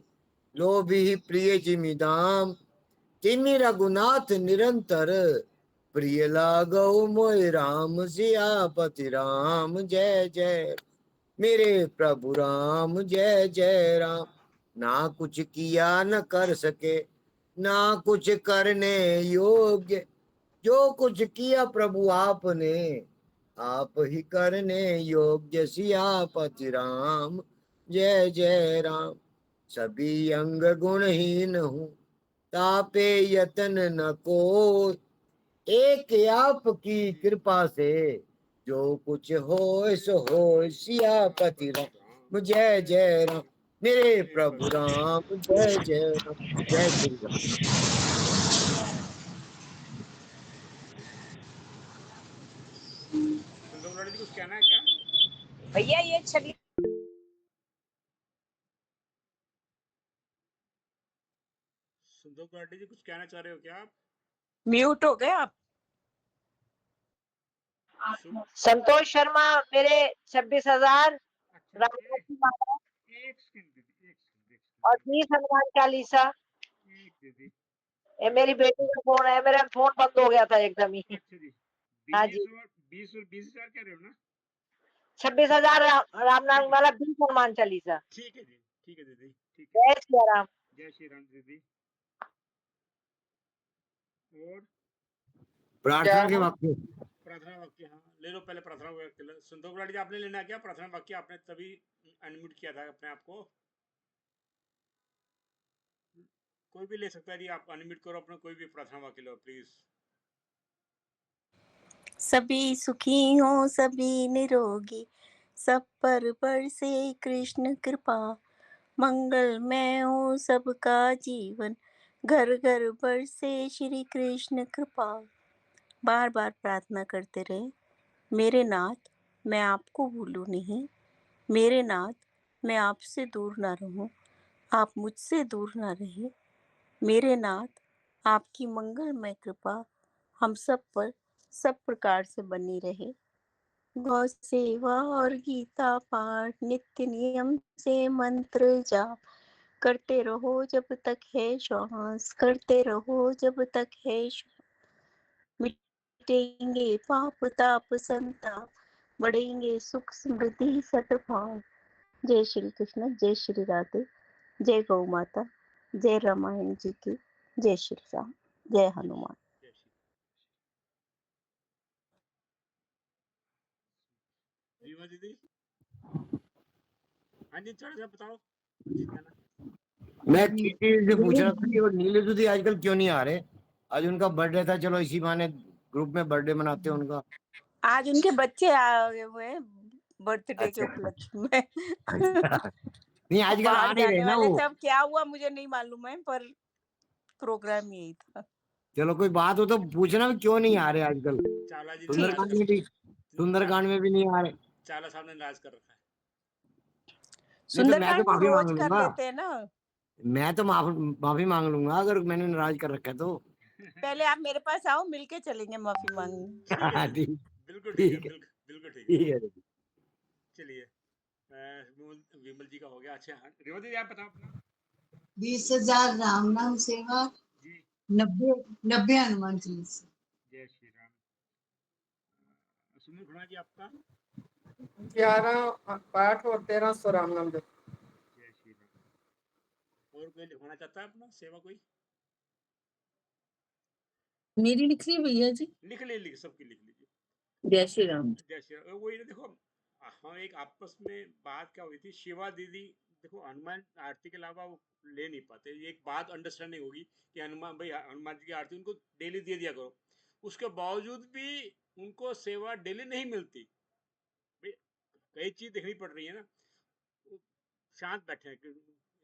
लोभी प्रिय जिमि दाम। तिमि रघुनाथ निरंतर, प्रिय लागौ मोहि राम। सियापति राम जय जय, मेरे प्रभु राम जय जय राम। ना कुछ किया न कर सके, ना कुछ करने योग्य, जो कुछ किया प्रभु आपने, आप ही करने योग्य। सियापति राम जय जय राम, सभी अंग गुणहीन हूँ, तापे यतन न को, एक आपकी कृपा से जो कुछ हो सो हो। सियापति राम जय जय राम, मेरे प्रभु राम जय जय राम। जय श्री राम। संतोष लाडे जी कुछ कहना है क्या? भैया ये छवि संतोष लाडे जी कुछ कहना चाह रहे हो क्या आप? म्यूट हो गए आप। संतोष शर्मा मेरे 26,000, अच्छा रामदास जी महाराज एक सेकंड दीदी, एक और सेकंड 20 हनुमान चालीसा। एक दीदी। ये मेरी बेटी का फोन है, मेरा फोन बंद हो गया था एकदम ही। अच्छा जी, हाँ 20 जी, और 20,000 कह रहे हो ना? 26,000 राम नाम ठीक है, वाला 20 हनुमान चालीसा। ठीक है जी, ठीक है दीदी, ठीक है। जय श्री राम। जय श्री राम दीदी। और प्रार्थना के वाक्य। प्रार्थना वाक्य, हाँ ले लो पहले प्रार्थना वाक्य। संतोष गुलाटी जी आपने लेना है क्या प्रार्थना वाक्य? आपने तभी अनम्यूट किया था अपने आप को। कोई भी ले सकता है जी, आप अनम्यूट करो अपना, कोई भी प्रार्थना वाक्य लो प्लीज। सभी सुखी हो सभी निरोगी, सब पर बरसे कृष्ण कृपा, मंगलमय हो सबका जीवन, घर घर बरसे श्री कृष्ण कृपा। बार बार प्रार्थना करते रहे, मेरे नाथ मैं आपको भूलूं नहीं, मेरे नाथ मैं आपसे दूर ना रहूं, आप मुझसे दूर ना रहे, मेरे नाथ आपकी मंगलमय कृपा हम सब पर सब प्रकार से बनी रहे। गौ सेवा और गीता पाठ नित्य नियम से मंत्र जाप करते रहो जब तक है श्वास, करते रहो जब तक है श्वास। मिटेंगे पाप ताप संताप, बढ़ेंगे सुख समृद्धि सद्भाव। जय श्री कृष्ण, जय श्री राधे, जय गौ माता, जय रामायण जी की, जय श्री राम, जय हनुमान। जय श्री रीवा दीदी। हाँ जी चढ़ जा, बताओ जी कहना। मैं कीर्ति से पूछ रहा था कि वो नीले दीदी आजकल क्यों नहीं आ रहे? आज उनका बर्थडे था, चलो इसी बहाने ग्रुप में बर्थडे मनाते हैं उनका। आज उनके बच्चे आए हुए हैं बर्थडे के अच्छा। उपलक्ष्य में। अच्छा। नहीं आजकल आ बाहर नहीं रहे जाने ना वाले वो। थे, अब क्या हुआ मुझे नहीं मालूम है, पर प्रोग्राम यही था। चलो कोई बात हो तो पूछना क्यों नहीं आ रहे आजकल। चावला जी ने ठीक नाराज सुंदरकांड है। में भी, सुंदरकांड में भी नहीं आ रहे। चावला साहब ने नाराज कर रखा है। नहीं तो मैं तो सुंदरकांड वो माफी मांग रोज कर लूंगा, लेते हैं ना। मैं तो माफी मांग लूंगा अगर मैंने नाराज कर रखा है तो। पहले आप मेरे पास आओ, मिलके चलेंगे माफी मांगने। ठीक है हाँ, दीदी, ठीक बिल्कुल ठीक है, ठीक है, बिल्कुल बिल्कुल ठीक है। ठीक है दीदी। चलिए विमल जी का हो गया। अच्छा रीवा दीदी आप बताओ अपना। 20,000 राम नाम सेवा, जी 90 हनुमान चालीसा। जय श्री राम। सुनील खुणा जी आपका 11 पाठ और 1300 राम नाम जप। जय श्री राम। और कोई लिखवाना चाहता है अपना सेवा कोई? मेरी लिख ली भैया जी। लिख सबकी लिख लीजिए। जय श्री राम। जय श्री राम। वही ना, देखो हम एक आपस में बात क्या हुई थी, शिवा दीदी देखो हनुमान आरती के अलावा वो ले नहीं पाते। ये एक बात अंडरस्टैंडिंग होगी कि हनुमान भाई हनुमान जी की आरती उनको डेली दे दिया करो, उसके बावजूद भी उनको सेवा डेली नहीं मिलती। भाई कई चीज देखनी पड़ रही है ना। वो शांत बैठे हैं,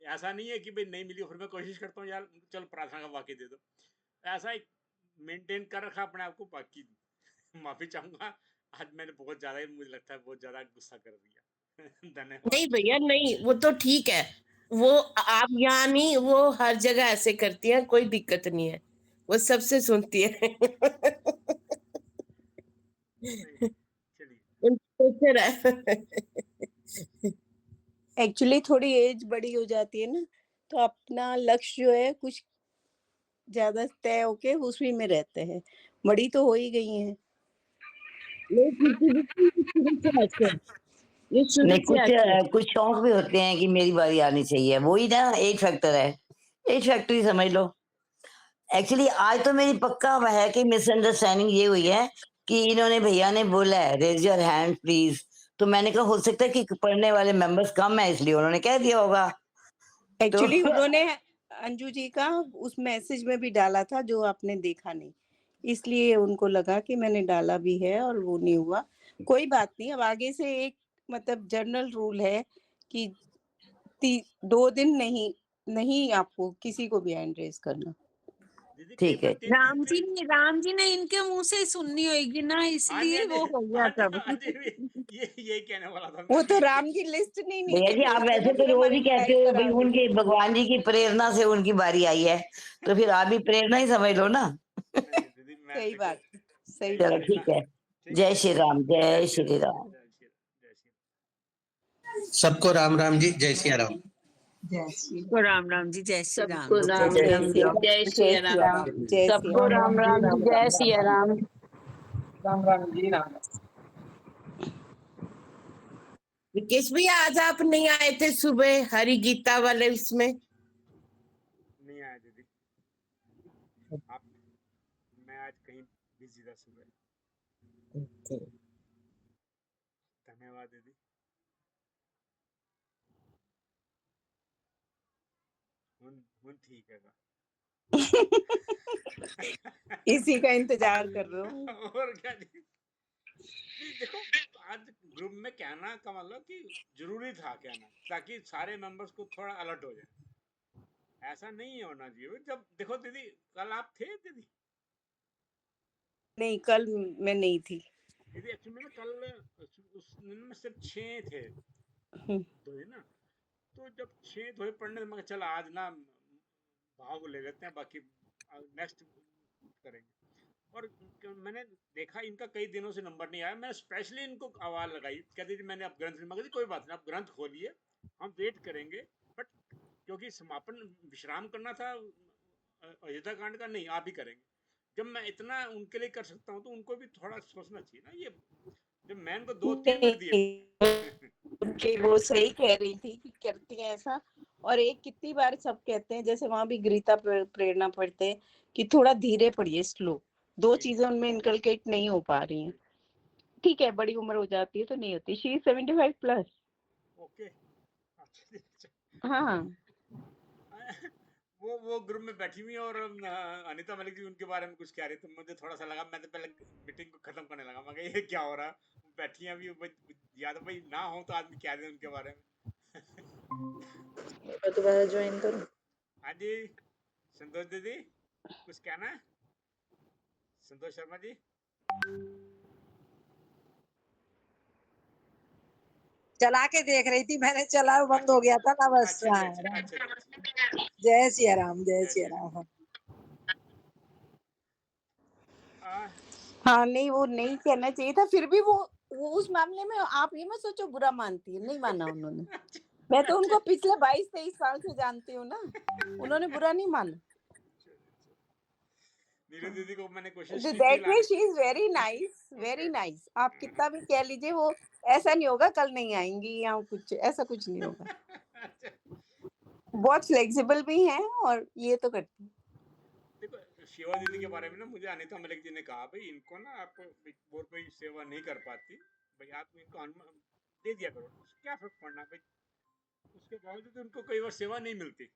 ऐसा नहीं है कि भाई नहीं मिली फिर मैं कोशिश करता हूँ यार चल प्रार्थना का वाक्य दे दो, ऐसा एक मेंटेन कर रखा अपने आप को। बाकी माफी चाहूंगा, आज मैंने बहुत ज्यादा ही, मुझे लगता है बहुत ज्यादा गुस्सा कर दिया। धन्यवाद। नहीं भैया नहीं, वो तो ठीक है, वो आप यहाँ नहीं, वो हर जगह ऐसे करती हैं, कोई दिक्कत नहीं है, वो सबसे सुनती है। चलिए उनको फिर है। एक्चुअली थोड़ी एज बड़ी हो जाती है ना, तो अपना लक्ष्य जो है कुछ ज्यादा तय होके उसी में रहते हैं। बड़ी तो हो ही गई हैं। ये शुरू नहीं, से ऐसे है। कुछ शौक भी होते हैं कि मेरी बारी आनी चाहिए, वही ना एज फैक्टर है, एज फैक्टर ही समझ लो। एक्चुअली आज तो मेरी पक्का है कि मिसअंडरस्टैंडिंग ये हुई है कि इन्होंने भैया ने बोला है रेज योर हैंड प्लीज, तो मैंने कहा हो सकता है कि पढ़ने वाले मेंबर्स कम है इसलिए उन्होंने कह दिया होगा। एक्चुअली उन्होंने अंजू जी का उस मैसेज में भी डाला था जो आपने देखा नहीं, इसलिए उनको लगा कि मैंने डाला भी है और वो नहीं हुआ। कोई बात नहीं, अब आगे से एक मतलब जनरल रूल है कि 2 दिन नहीं आपको किसी को भी हैंड रेज करना। दीदी कई ठीक बार है। राम जी ने इनके मुंह से सुननी होगी ना, हाँ जी इसलिए वो हो गया तब। हाँ जी ये यही कहने वाला था वो मैं तो भी। राम की लिस्ट नहीं भैया नीचे जी आप भेजते वैसे ना, तो फिर रोज हमारी ही कहते लड़ाई हो भाई करा देते। उनके भगवान जी की प्रेरणा से उनकी बारी आई है, तो फिर आप भी प्रेरणा ही समझ लो ना। नहीं दीदी मैं सही देखो बात, सही चलो बात। ठीक है। ठीक जय है श्री राम, जय जय श्री राम। जय श्री सबको राम राम जी, जय सिया राम। जय श्री सबको राम राम जी, जय श्री राम। सबको राम जय राम श्री जी, राम। जय श्री राम। जय सबको श्री राम राम जी, जय सिया राम। राम राम जी राम। विकेश भैया आज आप नहीं आए थे सुबह हरि गीता वाले इसमें? नहीं आया दीदी, आप मैं आज कहीं बिजी था सुबह। धन्यवाद दीदी। हुन ठीक है इसी का इंतजार कर रहा हूँ। और क्या जी? नहीं देखो, आज ग्रुप में कहना का मतलब कि जरूरी था कहना, ताकि सारे मेंबर्स को थोड़ा अलर्ट हो जाए। ऐसा नहीं होना चाहिए। जब देखो दीदी, कल आप थे दीदी? नहीं, कल मैं नहीं थी। दीदी एक्चुअली में कल उस दिन में सिर्फ 6 थे धोए ना, तो जब 6 धोए पढ़ने में चल आज ना भाव को ले लेते हैं, बाकी नेक्स्ट करेंगे। और मैंने देखा इनका कई दिनों से नंबर नहीं आया, मैंने स्पेशली इनको आवाज लगाई, कहती थी मैंने अब ग्रंथ नहीं मांगा, कोई बात नहीं आप ग्रंथ खोलिए, हम वेट करेंगे। बट क्योंकि समापन विश्राम करना था अयोध्या कांड का, नहीं आप ही करेंगे। जब मैं इतना उनके लिए कर सकता हूँ तो उनको भी थोड़ा सोचना चाहिए ना। ये जब मैं इनको 2-3 मिनट दिए उनके वो सही कह रही थी कि करती हैं ऐसा। और एक कितनी बार सब कहते हैं, जैसे वहां भी गीता प्रेरणा पढ़ते हैं कि थोड़ा धीरे पढ़िए, स्लो। दो चीजें उनमें इनकलकेट नहीं हो पा रही हैं। ठीक है, बड़ी उम्र हो जाती है तो नहीं होती। She 75 plus. ओके। हाँ, वो ग्रुप में बैठी हुई और अनीता मलिक जी उनके बारे में कुछ कह रही, तो मुझे थोड़ा सा लगा, मैं तो पहले मीटिंग को खत्म करने लगा, मैं ये क्या हो रहा। बैठी हैं अभी, या तो भाई ना हो तो आदमी क्या दे उनके बारे में। दोबारा ज्वाइन करो। हाँ जी संतोष दीदी, कुछ कहना है? संतोष शर्मा जी। चला के देख रही थी मैंने, चला बंद हो गया था ना बस। अच्छा जी, हाँ, अच्छा जी। जय सिया राम, जय सिया राम। हाँ, नहीं वो नहीं कहना चाहिए था, फिर भी वो उस मामले में आप ये मत सोचो बुरा मानती है, नहीं माना उन्होंने। मैं तो उनको पिछले 22-23 साल से जानती हूँ ना, उन्होंने बुरा नहीं माना। नीलू दीदी को मैंने कोशिश की थी दैट वे लाने she is very nice, very nice. आप कितना भी कह लीजिए, वो ऐसा नहीं होगा कल नहीं आएंगी या कुछ ऐसा कुछ नहीं होगा। बहुत फ्लेक्सिबल भी हैं और ये तो करती। देखो शिवा दीदी के बारे में ना मुझे अनीता मलिक जी ने कहा, भाई इनको ना आप और कोई सेवा नहीं कर पाती, भाई आप इनको अनुमान दे दिया करो, क्या फर्क पड़ना भाई। उसके बावजूद उनको कई बार सेवा नहीं मिलती।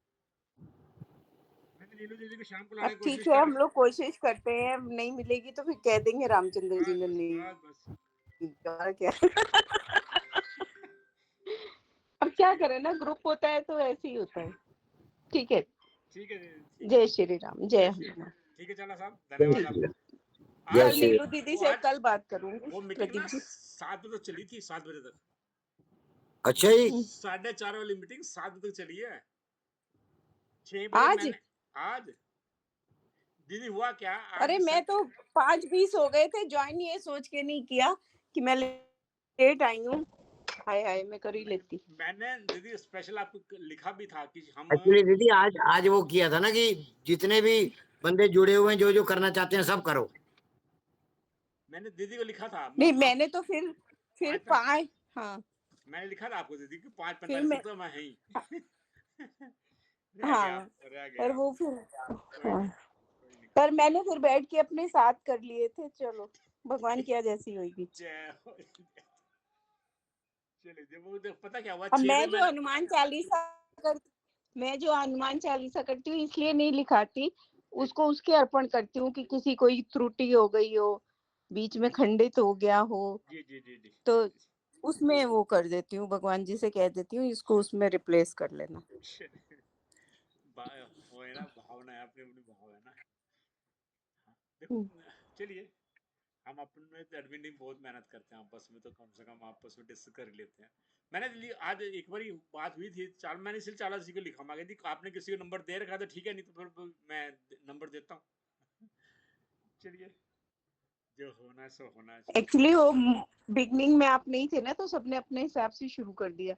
मैंने नीलू दीदी को शाम को लाने अब की ठीक कोशिश है, करी। हम लोग कोशिश करते हैं, नहीं मिलेगी तो फिर कह देंगे रामचंद्र जी ने नहीं क्या। अब क्या करें ना, ग्रुप होता है तो ऐसे ही होता है। ठीक है, ठीक है दीदी, जय श्री राम, जय हनुमान। ठीक है चला साहब, धन्यवाद आपका। कल नीलू दीदी से कल बात करूंगी। वो मीटिंग ना 7 बजे तक चली थी, 7 बजे तक। अच्छा जी, 4:30 वाली मीटिंग 7 बजे तक चली है। 6 बजे आज मैंने आज दीदी हुआ क्या आज। अरे मैं तो 5:20 हो गए थे, ज्वाइन ये सोच के नहीं किया कि मैं लेट आई हूँ। हाय हाय, मैं कर ही लेती। मैंने दीदी स्पेशल आपको लिखा भी था कि हम एक्चुअली दीदी आज वो किया था ना कि जितने भी बंदे जुड़े हुए हैं, जो जो करना चाहते हैं सब करो। मैंने दीदी को लिखा था। नहीं, मैंने तो फिर 5, हाँ मैंने लिखा था आपको दीदी कि 5:45 तक तो मैं है ही। हाँ, रह पर गया। वो फिर हाँ, पर मैंने फिर बैठ के अपने साथ कर लिए थे। चलो, भगवान क्या जैसी होगी। चलिए जब वो पता क्या हुआ, अब 6 मैं बजे जो हनुमान चालीसा करती हूँ इसलिए नहीं लिखाती, उसको उसके अर्पण करती हूँ कि किसी कोई त्रुटि हो गई हो, बीच में खंडित हो गया हो, जी तो उसमें वो कर देती हूँ, भगवान जी से कह देती हूँ इसको उसमें रिप्लेस कर लेना। वो है ना, भावना है, अपनी अपनी भाव है ना। देखो चलिए, हम अपने एडमिन टीम बहुत मेहनत करते हैं आपस में, तो कम से कम आपस में डिस्कस कर लेते हैं। मैंने आज एक बार बात हुई थी, मैंने सिर्फ 40 को लिखा, मैं कहती आपने किसी को नंबर दे रखा तो ठीक है, नहीं तो फिर मैं नंबर देता हूँ। चलिए जो होना सो होना चाहिए। एक्चुअली वो बिगनिंग में आप नहीं थे ना, तो सबने अपने हिसाब से शुरू कर दिया।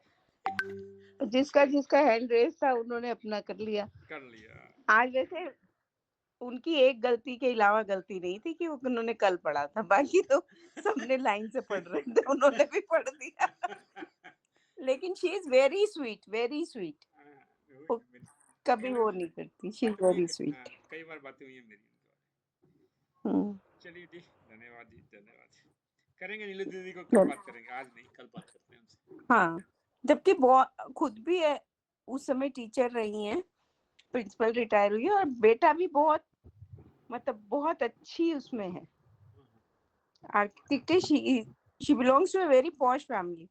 जिसका जिसका हैंड रेस था उन्होंने अपना कर लिया। आज वैसे उनकी एक गलती के अलावा गलती नहीं थी कि उन्होंने कल पढ़ा था, बाकी तो सबने लाइन से पढ़ रहे थे, उन्होंने भी पढ़ दिया। लेकिन she is very sweet, very sweet. कभी वो नहीं करती, शी इज वेरी स्वीट। कई बार बातें हुई है मेरी। चलिए जी, धन्यवाद जी, धन्यवाद। करेंगे नीलू दीदी को कल बात करेंगे, आज नहीं कल बात करते हैं उनसे। हाँ, जबकि खुद भी है, उस समय टीचर रही हैं, प्रिंसिपल रिटायर हुई है, और बेटा भी बहुत, मतलब बहुत अच्छी उसमें है, architect. She belongs to a very posh family,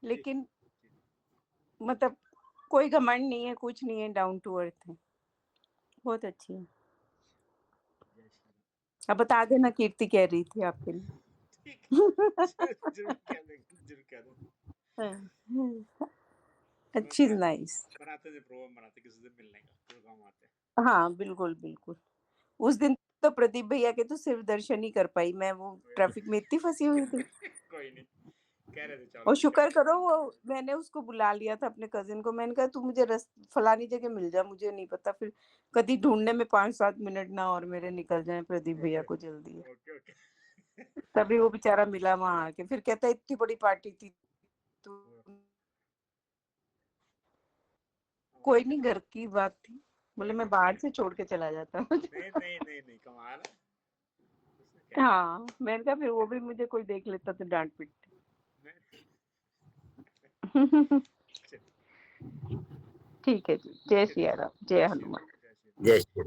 लेकिन मतलब कोई घमंड नहीं है, कुछ नहीं है, डाउन टू अर्थ है, बहुत अच्छी है। अब बता देना कीर्ति कह रही थी आपके लिए। अच्छी नाइस। बनाते थे प्रोग्राम, बनाते किसी से मिलने का प्रोग्राम आते। हाँ बिल्कुल बिल्कुल। उस दिन तो प्रदीप भैया के तो सिर्फ दर्शन ही कर पाई मैं, वो ट्रैफिक में इतनी फंसी हुई थी। कोई नहीं, कह रहे थे चलो। और शुक्र करो वो मैंने उसको बुला लिया था, अपने कजिन को। मैंने कहा तू मुझे फलानी जगह मिल जा, मुझे नहीं पता, फिर कभी ढूंढने में 5-7 मिनट ना और मेरे निकल जाए, प्रदीप भैया को जल्दी है। तभी वो बेचारा मिला वहां आके, फिर कहता इतनी बड़ी पार्टी थी तो कोई नहीं, घर की बात थी। बोले मैं बाहर से छोड़ के चला जाता। नहीं कमाल। हाँ, मैंने कहा फिर वो भी मुझे कोई देख लेता तो डांट पीटती। ठीक है जी, जय सिया राम, जय हनुमान। जय श्री